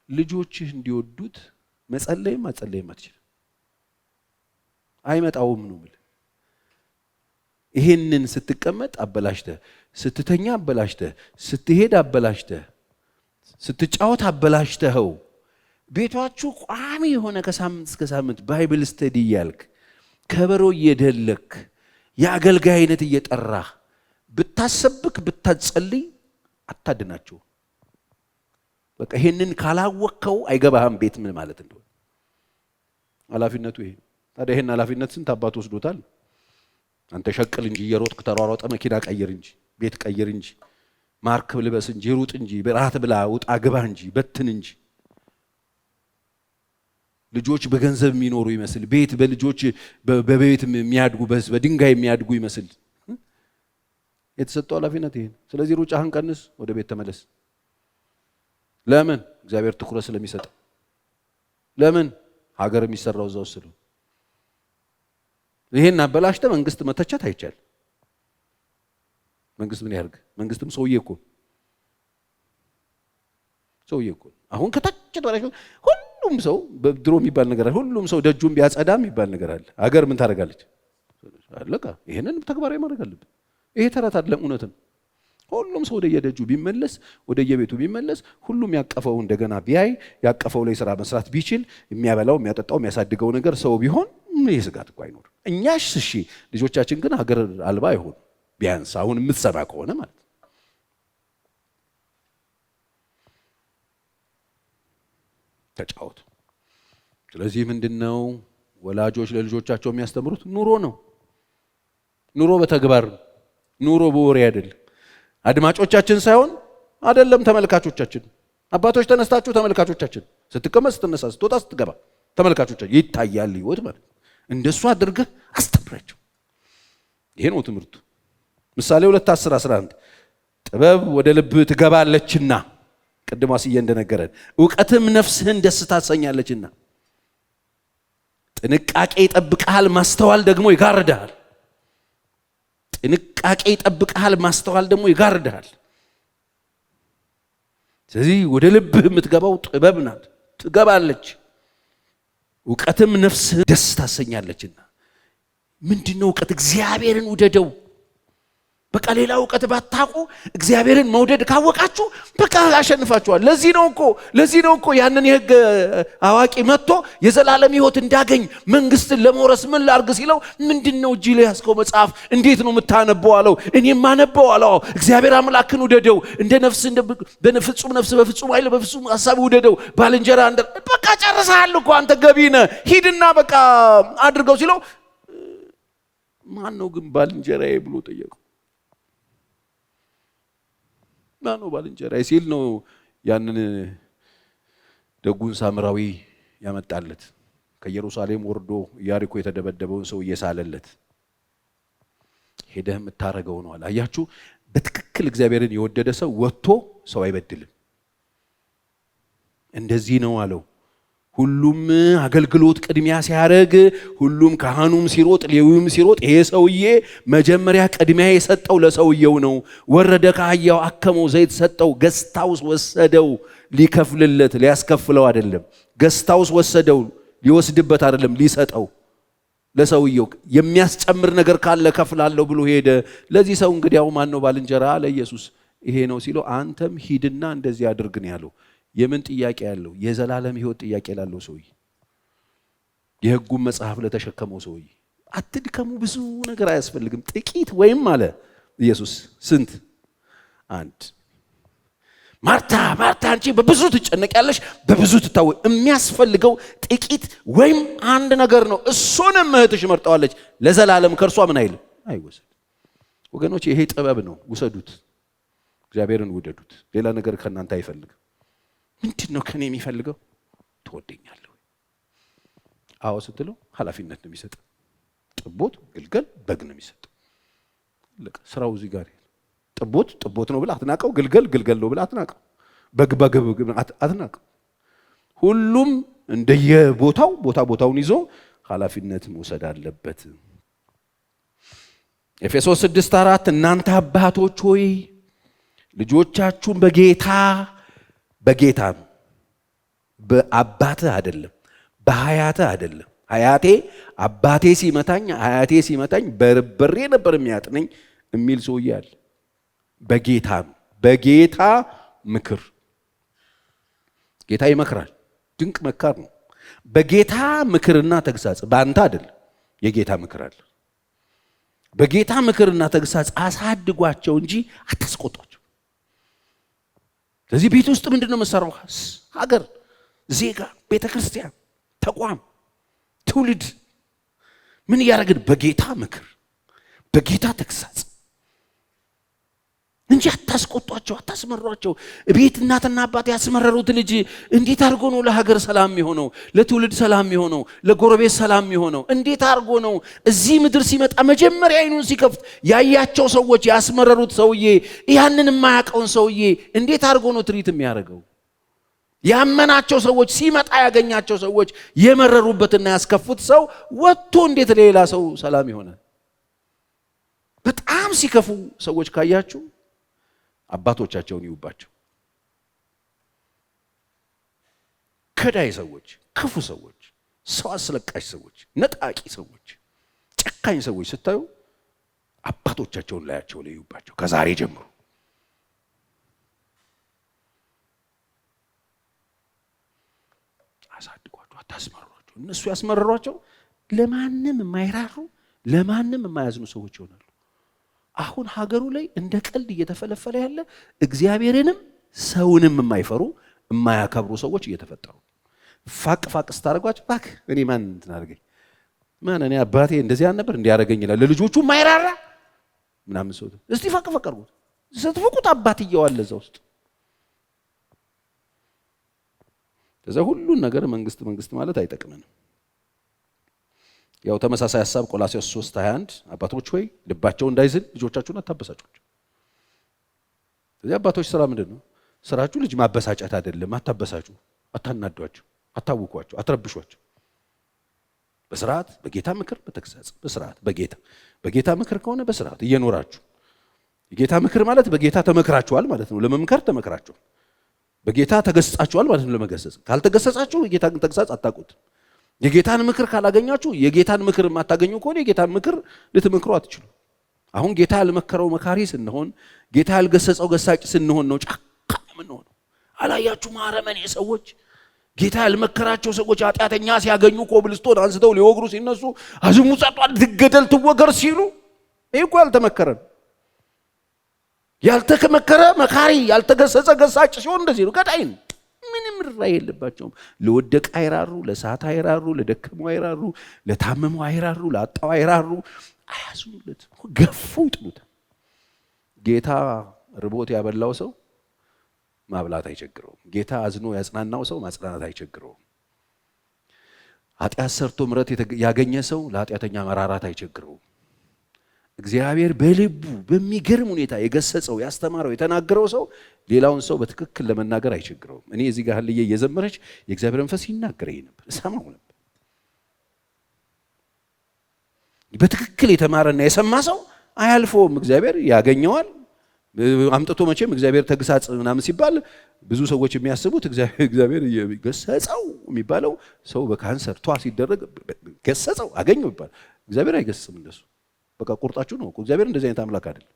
ልጆችህ እንዲወዱት መጸለይም አትችልም። አይመጣውም ነው የምልህ። ይሄንን ስትቀመጥ አበላሽተህ፣ ስትተኛ አበላሽተህ፣ ስትሄድ አበላሽተህ፣ ስትጫወት አበላሽተኸው ቤቷችሁ ቋሚ የሆነ ከሳምንት እስከ ሳምንት ባይብል ስተዲ እያልክ ከበሮ እየደለክ የአገልጋይ አይነት እየጠራህ ብታሰብክ ብታጸልይ አታድናቸው። በቃ ይሄንን ካላወቅከው አይገባህም ቤት ምን ማለት እንደሆነ። ኃላፊነቱ ይሄ። ታዲያ ይሄን ኃላፊነት ስንት አባት ወስዶታል? አንተ ሸቅል እንጂ እየሮጥክ ተሯሯጠ፣ መኪና ቀይር እንጂ፣ ቤት ቀይር እንጂ፣ ማርክ ልበስ እንጂ፣ ሩጥ እንጂ፣ ራት ብላ፣ ውጣ ግባ እንጂ፣ በትን እንጂ። ልጆች በገንዘብ የሚኖሩ ይመስል ቤት በልጆች በቤት የሚያድጉ በድንጋይ የሚያድጉ ይመስል የተሰጠው ኃላፊነት ይሄ። ስለዚህ ሩጫህን ቀንስ፣ ወደ ቤት ተመለስ። ለምን? እግዚአብሔር ትኩረት ስለሚሰጥ። ለምን? ሀገር የሚሰራው እዛው ስለ ይሄን አበላሽተ መንግስት መተቸት አይቻል። መንግስት ምን ያርግ? መንግስትም ሰውዬ እኮ አሁን ከታች ተባላሽ። ሁሉም ሰው በድሮ የሚባል ነገር አለ። ሁሉም ሰው ደጁን ቢያጸዳ የሚባል ነገር አለ። ሀገር ምን ታደርጋለች? አለቃ። ይሄንን ተግባራዊ ማድረግ አለብን። ይሄ ተረት አይደለም፣ እውነት ነው። ሁሉም ሰው ወደ የደጁ ቢመለስ፣ ወደ የቤቱ ቢመለስ፣ ሁሉም ያቀፈው እንደገና ቢያይ፣ ያቀፈው ላይ ስራ መስራት ቢችል፣ የሚያበላው የሚያጠጣው የሚያሳድገው ነገር ሰው ቢሆን ይህ ስጋት እኮ አይኖርም። እኛሽ እሺ፣ ልጆቻችን ግን ሀገር አልባ አይሆኑ። ቢያንስ አሁን የምትሰማ ከሆነ ማለት ተጫወቱ። ስለዚህ ምንድነው ወላጆች ለልጆቻቸው የሚያስተምሩት? ኑሮ ነው። ኑሮ በተግባር ኑሮ በወሬ አይደለም። አድማጮቻችን ሳይሆን አይደለም ተመልካቾቻችን። አባቶች ተነስታችሁ ተመልካቾቻችን፣ ስትቀመጥ ስትነሳ፣ ስትወጣ ስትገባ ተመልካቾቻችን ይታያል ህይወት ማለት እንደሱ አድርገህ አስተምራቸው። ይሄ ነው ትምህርቱ። ምሳሌ 2:10-11 ጥበብ ወደ ልብ ትገባለችና ቅድም አስዬ እንደነገረን ዕውቀትም ነፍስህን ደስ ታሰኛለችና ጥንቃቄ ይጠብቅሃል፣ ማስተዋል ደግሞ ይጋርድሃል። ጥንቃቄ ይጠብቅሃል፣ ማስተዋል ደግሞ ይጋርድሃል። ስለዚህ ወደ ልብህ የምትገባው ጥበብ ናት፣ ትገባለች። ዕውቀትም ነፍስህን ደስ ታሰኛለችና ምንድነው ዕውቀት? እግዚአብሔርን ውደደው። በቃ ሌላ ዕውቀት ባታቁ እግዚአብሔርን መውደድ ካወቃችሁ በቃ ያሸንፋችኋል። ለዚህ ነው እኮ ያንን የሕግ አዋቂ መጥቶ የዘላለም ሕይወት እንዳገኝ መንግስትን ለመውረስ ምን ላርግ ሲለው ምንድነው እጅ ላይ ያስከው መጽሐፍ እንዴት ነው የምታነበው አለው። እኔም ማነበው አለው። እግዚአብሔር አምላክን ውደደው፣ እንደ ነፍስ በፍጹም ነፍስ በፍጹም ኃይል በፍጹም ሐሳብ ውደደው፣ ባልንጀራ እንደ በቃ ጨርሰሃል እኮ አንተ ገቢነ ሂድና በቃ አድርገው ሲለው ማን ነው ግን ባልንጀራዬ ብሎ ጠየቀው። ማን ነው ባልንጀራዬ ሲል ነው ያንን ደጉን ሳምራዊ ያመጣለት። ከኢየሩሳሌም ወርዶ ኢያሪኮ የተደበደበውን ሰው እየሳለለት ሄደህ የምታረገው ነው አለ። አያችሁ፣ በትክክል እግዚአብሔርን የወደደ ሰው ወጥቶ ሰው አይበድልም። እንደዚህ ነው አለው። ሁሉም አገልግሎት ቅድሚያ ሲያደርግ፣ ሁሉም ካህኑም ሲሮጥ፣ ሌዊውም ሲሮጥ፣ ይሄ ሰውዬ መጀመሪያ ቅድሚያ የሰጠው ለሰውየው ነው። ወረደ ከአህያው አከመው፣ ዘይት ሰጠው፣ ገስታውስ ወሰደው። ሊከፍልለት ሊያስከፍለው አይደለም። ገስታውስ ወሰደው፣ ሊወስድበት አይደለም፣ ሊሰጠው ለሰውየው። የሚያስጨምር ነገር ካለ ከፍላለሁ ብሎ ሄደ። ለዚህ ሰው እንግዲያው ማን ነው ባልንጀራ? ለኢየሱስ ይሄ ነው ሲለው፣ አንተም ሂድና እንደዚህ አድርግ ነው ያለው። የምን ጥያቄ ያለው? የዘላለም ሕይወት ጥያቄ ላለው ሰውዬ፣ የሕጉን መጽሐፍ ለተሸከመው ሰውዬ። አትድከሙ፣ ብዙ ነገር አያስፈልግም፣ ጥቂት ወይም አለ ኢየሱስ ስንት? አንድ። ማርታ አንቺ በብዙ ትጨነቂያለሽ፣ በብዙ ትታወቂ። የሚያስፈልገው ጥቂት ወይም አንድ ነገር ነው። እሱንም እህትሽ መርጠዋለች፣ ለዘላለም ከእርሷ ምን አይልም አይወሰድ። ወገኖች ይሄ ጥበብ ነው። ውሰዱት፣ እግዚአብሔርን ውደዱት። ሌላ ነገር ከእናንተ አይፈልግም። ምንድን ነው ከኔ የሚፈልገው? ትወደኛለህ? አዎ ስትለው ኃላፊነት ነው የሚሰጥ። ጥቦት ግልገል በግ ነው የሚሰጥ። ስራው እዚህ ጋር ጥቦት ነው ብላ አትናቀው፣ ግልገል ነው ብላ አትናቀው፣ በግ አትናቀው። ሁሉም እንደየቦታው ቦታውን ይዞ ኃላፊነት መውሰድ አለበት። ኤፌሶስ 6:4 እናንተ አባቶች ሆይ ልጆቻችሁን በጌታ በአባትህ አይደለም በሀያትህ አይደለም። ሀያቴ አባቴ ሲመታኝ አያቴ ሲመታኝ በርበሬ ነበር የሚያጥነኝ የሚል ሰውዬ አለ። በጌታ ምክር ጌታ ይመክራል። ድንቅ መካር ነው። በጌታ ምክርና ተግሳጽ በአንተ አይደለም፣ የጌታ ምክር አለ። በጌታ ምክርና ተግሳጽ አሳድጓቸው እንጂ አታስቆጧቸው። ስለዚህ ቤት ውስጥ ምንድነው መሰራው? ሀገር፣ ዜጋ፣ ቤተክርስቲያን፣ ተቋም፣ ትውልድ ምን ያደርግን? በጌታ ምክር በጌታ ተግሳጽ እንጂ አታስቆጧቸው፣ አታስመሯቸው። ቤት እናትና አባት ያስመረሩት ልጅ እንዴት አድርጎ ነው ለሀገር ሰላም የሚሆነው? ለትውልድ ሰላም የሚሆነው? ለጎረቤት ሰላም የሚሆነው? እንዴት አድርጎ ነው? እዚህ ምድር ሲመጣ መጀመሪያ አይኑን ሲከፍት ያያቸው ሰዎች ያስመረሩት ሰውዬ ያንን የማያውቀውን ሰውዬ እንዴት አድርጎ ነው ትሪት የሚያደርገው? ያመናቸው ሰዎች ሲመጣ ያገኛቸው ሰዎች የመረሩበትና ያስከፉት ሰው ወጥቶ እንዴት ለሌላ ሰው ሰላም ይሆናል? በጣም ሲከፉ ሰዎች ካያችሁ አባቶቻቸውን ይውባቸው። ከዳይ ሰዎች፣ ክፉ ሰዎች፣ ሰው አስለቃሽ ሰዎች፣ ነጣቂ ሰዎች፣ ጨካኝ ሰዎች ስታዩ አባቶቻቸውን ላያቸው ላይ ይውባቸው። ከዛሬ ጀምሮ አሳድጓቸው፣ አታስመሯቸው። እነሱ ያስመረሯቸው ለማንም የማይራሩ ለማንም የማያዝኑ ሰዎች ይሆናሉ። አሁን ሀገሩ ላይ እንደ ቀልድ እየተፈለፈለ ያለ እግዚአብሔርንም ሰውንም የማይፈሩ የማያከብሩ ሰዎች እየተፈጠሩ ፋቅ ስታደርጓቸው ባክ እኔ ማን እንትን አድርገኝ እኔ አባቴ እንደዚህ አልነበር እንዲያደርገኝ ይላል። ለልጆቹ የማይራራ ምናምን ሰው እስቲ ፋቅ አድርጉት። ስትፍቁት አባትየው አለ እዛ ውስጥ። ከዛ ሁሉን ነገር መንግስት ማለት አይጠቅመንም። ያው ተመሳሳይ ሐሳብ ቆላስይስ 3:21 አባቶች ሆይ ልባቸው እንዳይዝል ልጆቻችሁን አታበሳጯቸው። ስለዚህ አባቶች ስራ ምንድነው? ስራችሁ ልጅ ማበሳጨት አይደለም። አታበሳጩ፣ አታናዷቸው፣ አታውቋቸው፣ አትረብሿቸው። በስርዓት በጌታ ምክር በተግሳጽ በስርዓት በጌታ ምክር ከሆነ በስርዓት እየኖራችሁ። የጌታ ምክር ማለት በጌታ ተመክራችኋል ማለት ነው። ለመምከር ተመክራችኋል። በጌታ ተገስጻችኋል ማለት ነው። ለመገሰጽ ካልተገሰጻችሁ የጌታን ተግሳጽ አታውቁት። የጌታን ምክር ካላገኛችሁ የጌታን ምክር የማታገኙ ከሆነ የጌታን ምክር ልትመክሩ አትችሉ። አሁን ጌታ ያልመከረው መካሪ ስንሆን፣ ጌታ ያልገሰጸው ገሳጭ ስንሆን ነው ጫካ የምንሆነው። አላያችሁ ማረመን ሰዎች ጌታ ያልመከራቸው ሰዎች ኃጢአተኛ ሲያገኙ ኮብልስቶን አንስተው ሊወግሩ ሲነሱ አዝሙት ጸጧል ትገደል ትወገር ሲሉ ይሄ እኮ ያልተመከረን ያልተመከረ መካሪ ያልተገሰጸ ገሳጭ ሲሆን እንደዚህ ነው። ገዳይ ነው። ምንም ራይ የለባቸውም። ለወደቀ አይራሩ፣ ለሳት አይራሩ፣ ለደከመው አይራሩ፣ ለታመመው አይራሩ፣ ለአጣው አይራሩ፣ አያዝኑለት፣ ገፉ ይጥሉታል። ጌታ ርቦት ያበላው ሰው ማብላት አይቸግረውም። ጌታ አዝኖ ያጽናናው ሰው ማጽናናት አይቸግረውም። ኃጢአት ሰርቶ ምሕረት ያገኘ ሰው ለኃጢአተኛ መራራት አይቸግረውም። እግዚአብሔር በልቡ በሚገርም ሁኔታ የገሰጸው ያስተማረው የተናገረው ሰው ሌላውን ሰው በትክክል ለመናገር አይቸግረውም። እኔ እዚህ ጋር ህልዬ እየዘመረች የእግዚአብሔር መንፈስ ይናገረኝ ነበር፣ እሰማው ነበር። በትክክል የተማረና የሰማ ሰው አያልፈውም። እግዚአብሔር ያገኘዋል። አምጥቶ መቼም እግዚአብሔር ተግሳጽ ምናምን ሲባል ብዙ ሰዎች የሚያስቡት እግዚአብሔር ገሰጸው የሚባለው ሰው በካንሰር ሲደረግ ገሰጸው አገኘው ይባል። እግዚአብሔር አይገስጽም እንደሱ። በቃ ቁርጣችሁ ነው። እግዚአብሔር እንደዚህ አይነት አምላክ አይደለም።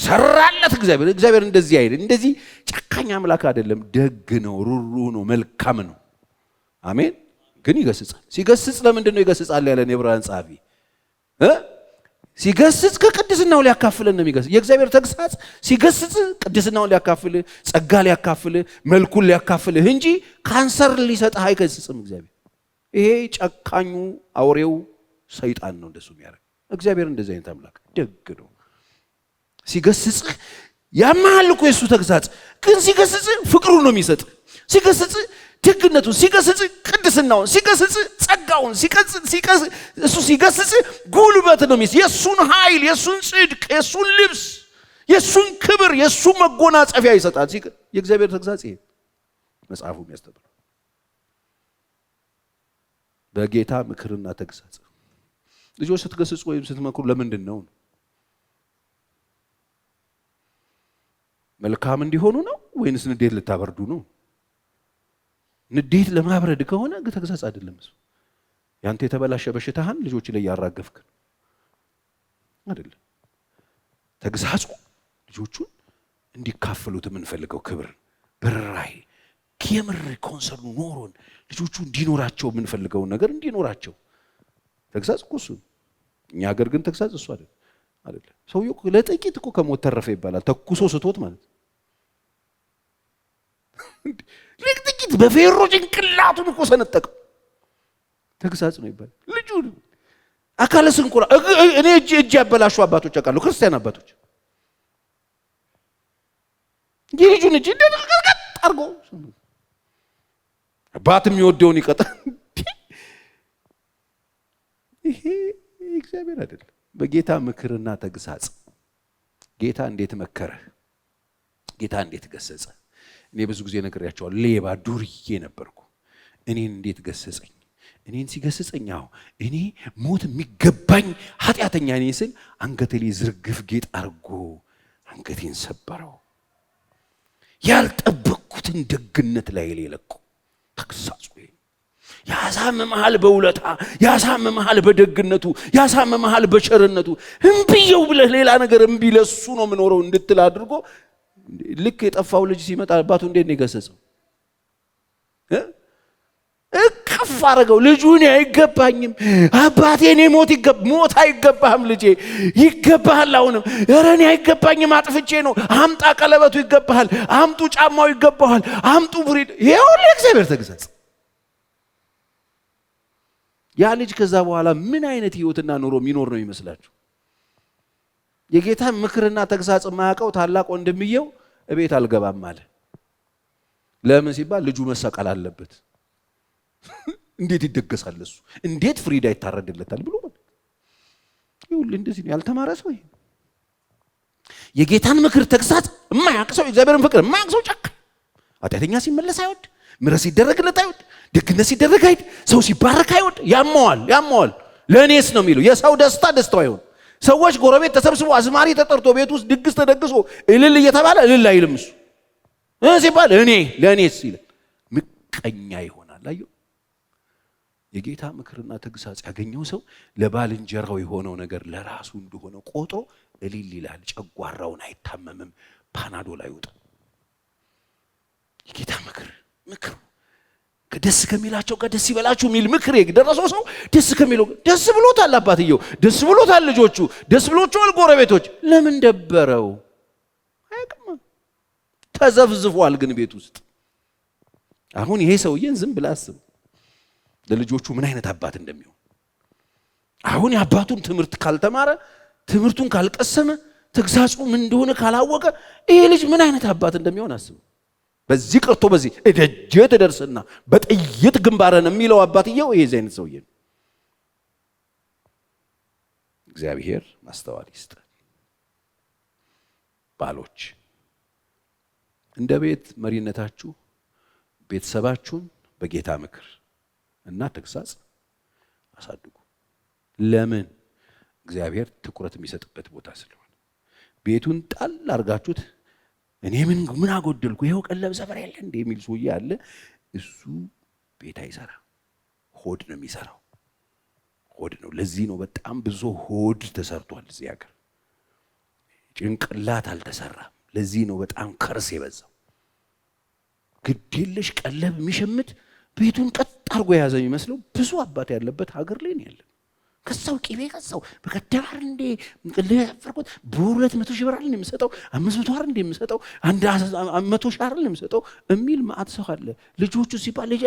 ሰራለት እግዚአብሔር እንደዚህ አይደለም። እንደዚህ ጨካኝ አምላክ አይደለም። ደግ ነው፣ ሩሩ ነው፣ መልካም ነው። አሜን። ግን ይገስጻል። ሲገስጽ ለምንድን ነው ይገስጻል ያለን የዕብራውያን ጸሐፊ? ሲገስጽ ከቅድስናው ሊያካፍለን ነው የሚገስጽ። የእግዚአብሔር ተግሳጽ ሲገስጽ ቅድስናውን ሊያካፍል፣ ጸጋ ሊያካፍል፣ መልኩን ሊያካፍልህ እንጂ ካንሰር ሊሰጥህ አይገስጽም እግዚአብሔር። ይሄ ጨካኙ አውሬው ሰይጣን ነው እንደሱ የሚያደርግ። እግዚአብሔር እንደዚህ አይነት አምላክ ደግ ነው። ሲገስጽ ያማል እኮ የሱ ተግሳጽ፣ ግን ሲገስጽ ፍቅሩን ነው የሚሰጥ። ሲገስጽ ደግነቱን ሲገስጽ፣ ቅድስናውን ሲገስጽ፣ ጸጋውን ሲገስጽ እሱ ሲገስጽ ጉልበት ነው የሚስ የሱን ኃይል፣ የሱን ጽድቅ፣ የሱን ልብስ፣ የሱን ክብር፣ የሱን መጎናጸፊያ ይሰጣል። የእግዚአብሔር ተግሳጽ ይሄ መጽሐፉ የሚያስተምረው በጌታ ምክርና ተግሳጽ። ልጆች ስትገስጹ ወይም ስትመክሩ ለምንድን ነው? መልካም እንዲሆኑ ነው ወይንስ ንዴት ልታበርዱ ነው? ንዴት ለማብረድ ከሆነ ተግሳጽ አይደለም እሱ። ያንተ የተበላሸ በሽታህን ልጆች ላይ ያራገፍክ አይደለም። ተግሳጹ ልጆቹን እንዲካፈሉት የምንፈልገው ክብር፣ በራይ የምር ኮንሰርኑ ኖሮን ልጆቹ እንዲኖራቸው የምንፈልገው ነገር እንዲኖራቸው ተግሳጽ እኮ እሱ። እኛ ሀገር ግን ተግሳጽ እሱ አይደለም። ሰውየው ለጥቂት እኮ ከሞት ተረፈ ይባላል። ተኩሶ ስቶት ማለት ለጥቂት በፌሮ ጭንቅላቱን እኮ ሰነጠቀው። ተግሳጽ ነው ይባላል። ልጁ አካለ ስንኩላ እኔ እጅ ያበላሹ አባቶች አውቃለሁ፣ ክርስቲያን አባቶች የልጁን እጅ እንደቀጥቀጥ አርጎ አባት የሚወደውን ይቀጣል። ይሄ እግዚአብሔር አይደለም። በጌታ ምክርና ተግሳጽ ጌታ እንዴት መከረ፣ ጌታ እንዴት ገሰጸ። እኔ ብዙ ጊዜ ነግሬያቸዋለሁ። ሌባ ዱርዬ ነበርኩ፣ እኔን እንዴት ገሰጸኝ። እኔን ሲገስጸኝ እኔ ሞት የሚገባኝ ኃጢአተኛ ነኝ ስል አንገቴ ላይ ዝርግፍ ጌጥ አርጎ አንገቴን ሰበረው። ያልጠበቅኩትን ደግነት ላይ ለቆ ተግሳጹ ያሳምመሃል፣ በውለታ ያሳምመሃል፣ በደግነቱ ያሳምመሃል፣ በቸርነቱ። እምቢየው ብለህ ሌላ ነገር እምቢ ለሱ ነው የምኖረው እንድትል አድርጎ ልክ የጠፋው ልጅ ሲመጣ አባቱ እንዴት ነው የገሰጸው? እቅፍ አረገው። ልጁ እኔ አይገባኝም አባቴ፣ እኔ ሞት አይገባህም ልጄ፣ ይገባሃል። አሁንም ኧረ እኔ አይገባኝም አጥፍቼ ነው። አምጣ ቀለበቱ ይገባሃል፣ አምጡ ጫማው ይገባሃል፣ አምጡ ብሪድ። ይሄው ለእግዚአብሔር ተግሳጽ። ያ ልጅ ከዛ በኋላ ምን አይነት ህይወትና ኑሮ የሚኖር ነው ይመስላችሁ? የጌታን ምክርና ተግሳጽ ማያውቀው ታላቅ ወንድምየው እቤት አልገባም አለ። ለምን ሲባል ልጁ መሰቀል አለበት። እንዴት ይደገሳል እሱ? እንዴት ፍሪዳ ይታረድለታል ብሎ ማለት ይሁን። እንደዚህ ነው ያልተማረ ሰው። ይሄ የጌታን ምክር ተግሳጽ የማያውቅ ሰው፣ እግዚአብሔርን ፍቅር የማያውቅ ሰው ጨካ ኃጢአተኛ ሲመለስ አይወድ፣ ምሕረት ሲደረግለት አይወድ፣ ደግነት ሲደረግ አይወድ፣ ሰው ሲባረክ አይወድ። ያመዋል። ለእኔስ ነው የሚለው። የሰው ደስታ ደስታው አይሆን። ሰዎች ጎረቤት ተሰብስቦ አዝማሪ ተጠርቶ ቤት ውስጥ ድግስ ተደግሶ እልል እየተባለ እልል አይልም እሱ ሲባል ለእኔስ ይላል። ምቀኛ ይሆናል። አየው። የጌታ ምክርና ተግሳጽ ያገኘው ሰው ለባልንጀራው የሆነው ነገር ለራሱ እንደሆነ ቆጥሮ እልል ይላል። ጨጓራውን አይታመምም፣ ፓናዶል አይወጣም። የጌታ ምክሩ ደስ ከሚላቸው ጋር ደስ ይበላችሁ የሚል ምክር የደረሰው ሰው ደስ ከሚለው ደስ ብሎታል። አባትየው ደስ ብሎታል፣ ልጆቹ ደስ ብሎቻል፣ ጎረቤቶች። ለምን ደበረው? አይቀማ ተዘፍዝፏል። ግን ቤት ውስጥ አሁን ይሄ ሰውዬን ዝም ብለህ አስብ፣ ለልጆቹ ምን አይነት አባት እንደሚሆን። አሁን የአባቱን ትምህርት ካልተማረ፣ ትምህርቱን ካልቀሰመ፣ ተግሳጹ ምን እንደሆነ ካላወቀ ይሄ ልጅ ምን አይነት አባት እንደሚሆን አስብ። በዚህ ቀርቶ በዚህ እደጀ ተደርስና በጥይት ግንባረን የሚለው አባትየው ይሄ አይነት ሰውዬ ነው። እግዚአብሔር ማስተዋል ይስጥ። ባሎች እንደ ቤት መሪነታችሁ ቤተሰባችሁን በጌታ ምክር እና ተግሳጽ አሳድጉ። ለምን? እግዚአብሔር ትኩረት የሚሰጥበት ቦታ ስለሆነ። ቤቱን ጣል አርጋችሁት እኔ ምን አጎደልኩ ይሄው ቀለብ ሰፈር ያለ እንደ የሚል ሰውዬ አለ። እሱ ቤት አይሰራ፣ ሆድ ነው የሚሰራው። ሆድ ነው። ለዚህ ነው በጣም ብዙ ሆድ ተሰርቷል እዚህ ሀገር፣ ጭንቅላት አልተሰራም። ለዚህ ነው በጣም ከርስ የበዛው። ግዴለሽ ቀለብ የሚሸምት ቤቱን ቀጥ አርጎ የያዘ የሚመስለው ብዙ አባት ያለበት ሀገር ላይ ነው ያለው። ከሳው ቂቤ ከሳው በከደባር እንደ ለፈርቆት በ200 ሺህ ብር አይደል የሚሰጠው፣ 500 አይደል እንደሚሰጠው፣ 100 ሺህ አይደል የሚሰጠው የሚል ማአት ሰው አለ። ልጆቹ ሲባል ልጅ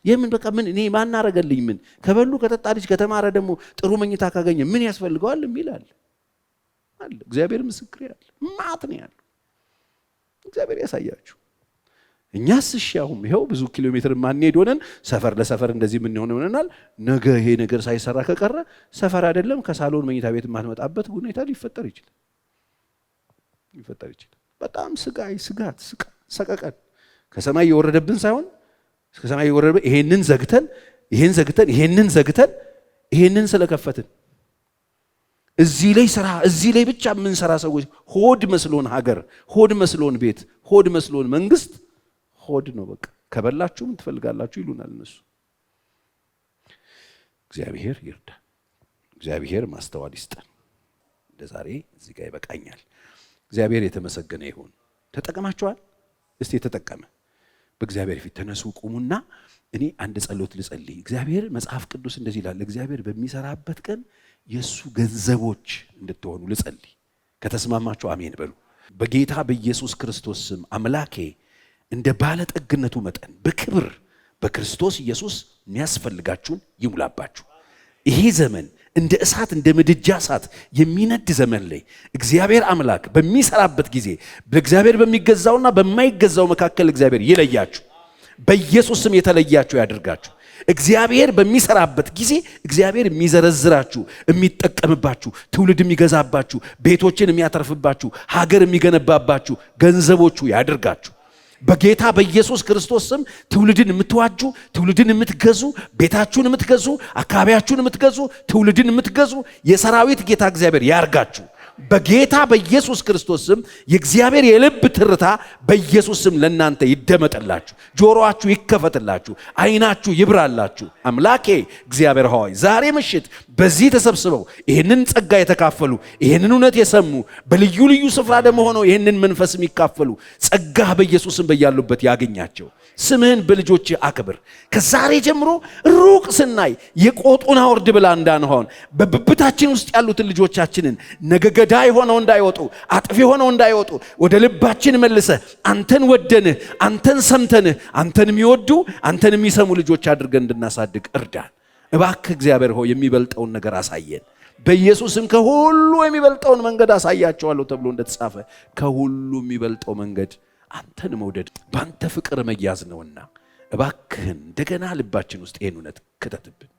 የምን በቃ ምን እኔ ማን አረገልኝ? ምን ከበሉ ከጠጣ ልጅ ከተማረ ደግሞ ጥሩ መኝታ ካገኘ ምን ያስፈልገዋል የሚል አለ። እግዚአብሔር ምስክር ያለ ማአት ነው ያለው። እግዚአብሔር ያሳያችሁ። እኛስ እሺያውም ይሄው ብዙ ኪሎ ሜትር ማንሄድ ሆነን ሰፈር ለሰፈር እንደዚህ ምን ሆነናል። ነገ ይሄ ነገር ሳይሰራ ከቀረ ሰፈር አይደለም ከሳሎን መኝታ ቤት ማትመጣበት ሁኔታ ሊፈጠር ይችላል። በጣም ስጋት ሰቀቀን ከሰማይ የወረደብን ሳይሆን ከሰማይ የወረደብን ይሄንን ዘግተን ይሄንን ስለከፈትን እዚህ ላይ ብቻ ምን ሰራ ሰዎች ሆድ መስሎን ሀገር፣ ሆድ መስሎን ቤት፣ ሆድ መስሎን መንግስት ሆድ ነው በቃ ከበላችሁ ምን ትፈልጋላችሁ ይሉናል እነሱ። እግዚአብሔር ይርዳ። እግዚአብሔር ማስተዋል ይስጠን። ለዛሬ እዚህ ጋር ይበቃኛል። እግዚአብሔር የተመሰገነ ይሁን። ተጠቀማችኋል? እስቲ የተጠቀመ በእግዚአብሔር ፊት ተነሱ ቁሙና እኔ አንድ ጸሎት ልጸልይ። እግዚአብሔር መጽሐፍ ቅዱስ እንደዚህ ይላል፣ እግዚአብሔር በሚሰራበት ቀን የሱ ገንዘቦች እንድትሆኑ ልጸልይ። ከተስማማችሁ አሜን በሉ። በጌታ በኢየሱስ ክርስቶስ ስም አምላኬ እንደ ባለጠግነቱ መጠን በክብር በክርስቶስ ኢየሱስ የሚያስፈልጋችሁን ይሙላባችሁ። ይሄ ዘመን እንደ እሳት እንደ ምድጃ እሳት የሚነድ ዘመን ላይ እግዚአብሔር አምላክ በሚሰራበት ጊዜ በእግዚአብሔር በሚገዛውና በማይገዛው መካከል እግዚአብሔር ይለያችሁ። በኢየሱስ ስም የተለያችሁ ያድርጋችሁ። እግዚአብሔር በሚሰራበት ጊዜ እግዚአብሔር የሚዘረዝራችሁ፣ የሚጠቀምባችሁ፣ ትውልድ የሚገዛባችሁ፣ ቤቶችን የሚያተርፍባችሁ፣ ሀገር የሚገነባባችሁ ገንዘቦቹ ያድርጋችሁ። በጌታ በኢየሱስ ክርስቶስ ስም ትውልድን የምትዋጁ፣ ትውልድን የምትገዙ፣ ቤታችሁን የምትገዙ፣ አካባቢያችሁን የምትገዙ፣ ትውልድን የምትገዙ የሰራዊት ጌታ እግዚአብሔር ያርጋችሁ። በጌታ በኢየሱስ ክርስቶስ ስም የእግዚአብሔር የልብ ትርታ በኢየሱስ ስም ለእናንተ ይደመጥላችሁ፣ ጆሮአችሁ ይከፈትላችሁ፣ አይናችሁ ይብራላችሁ። አምላኬ እግዚአብሔር ሆይ ዛሬ ምሽት በዚህ ተሰብስበው ይህንን ጸጋ የተካፈሉ ይህንን እውነት የሰሙ በልዩ ልዩ ስፍራ ደግሞ ሆነው ይህንን መንፈስ የሚካፈሉ ጸጋ በኢየሱስም በያሉበት ያገኛቸው። ስምህን በልጆች አክብር። ከዛሬ ጀምሮ ሩቅ ስናይ የቆጡን አውርድ ብላ እንዳንሆን በብብታችን ውስጥ ያሉትን ልጆቻችንን ነገ ገዳይ ሆነው እንዳይወጡ፣ አጥፊ ሆነው እንዳይወጡ ወደ ልባችን መልሰህ አንተን ወደንህ፣ አንተን ሰምተንህ፣ አንተን የሚወዱ አንተን የሚሰሙ ልጆች አድርገን እንድናሳድግ እርዳን። እባክህ እግዚአብሔር ሆይ የሚበልጠውን ነገር አሳየን። በኢየሱስም ከሁሉ የሚበልጠውን መንገድ አሳያቸዋለሁ ተብሎ እንደተጻፈ ከሁሉ የሚበልጠው መንገድ አንተን መውደድ በአንተ ፍቅር መያዝ ነውና እባክህን እንደገና ልባችን ውስጥ ይህን እውነት ክተትብን።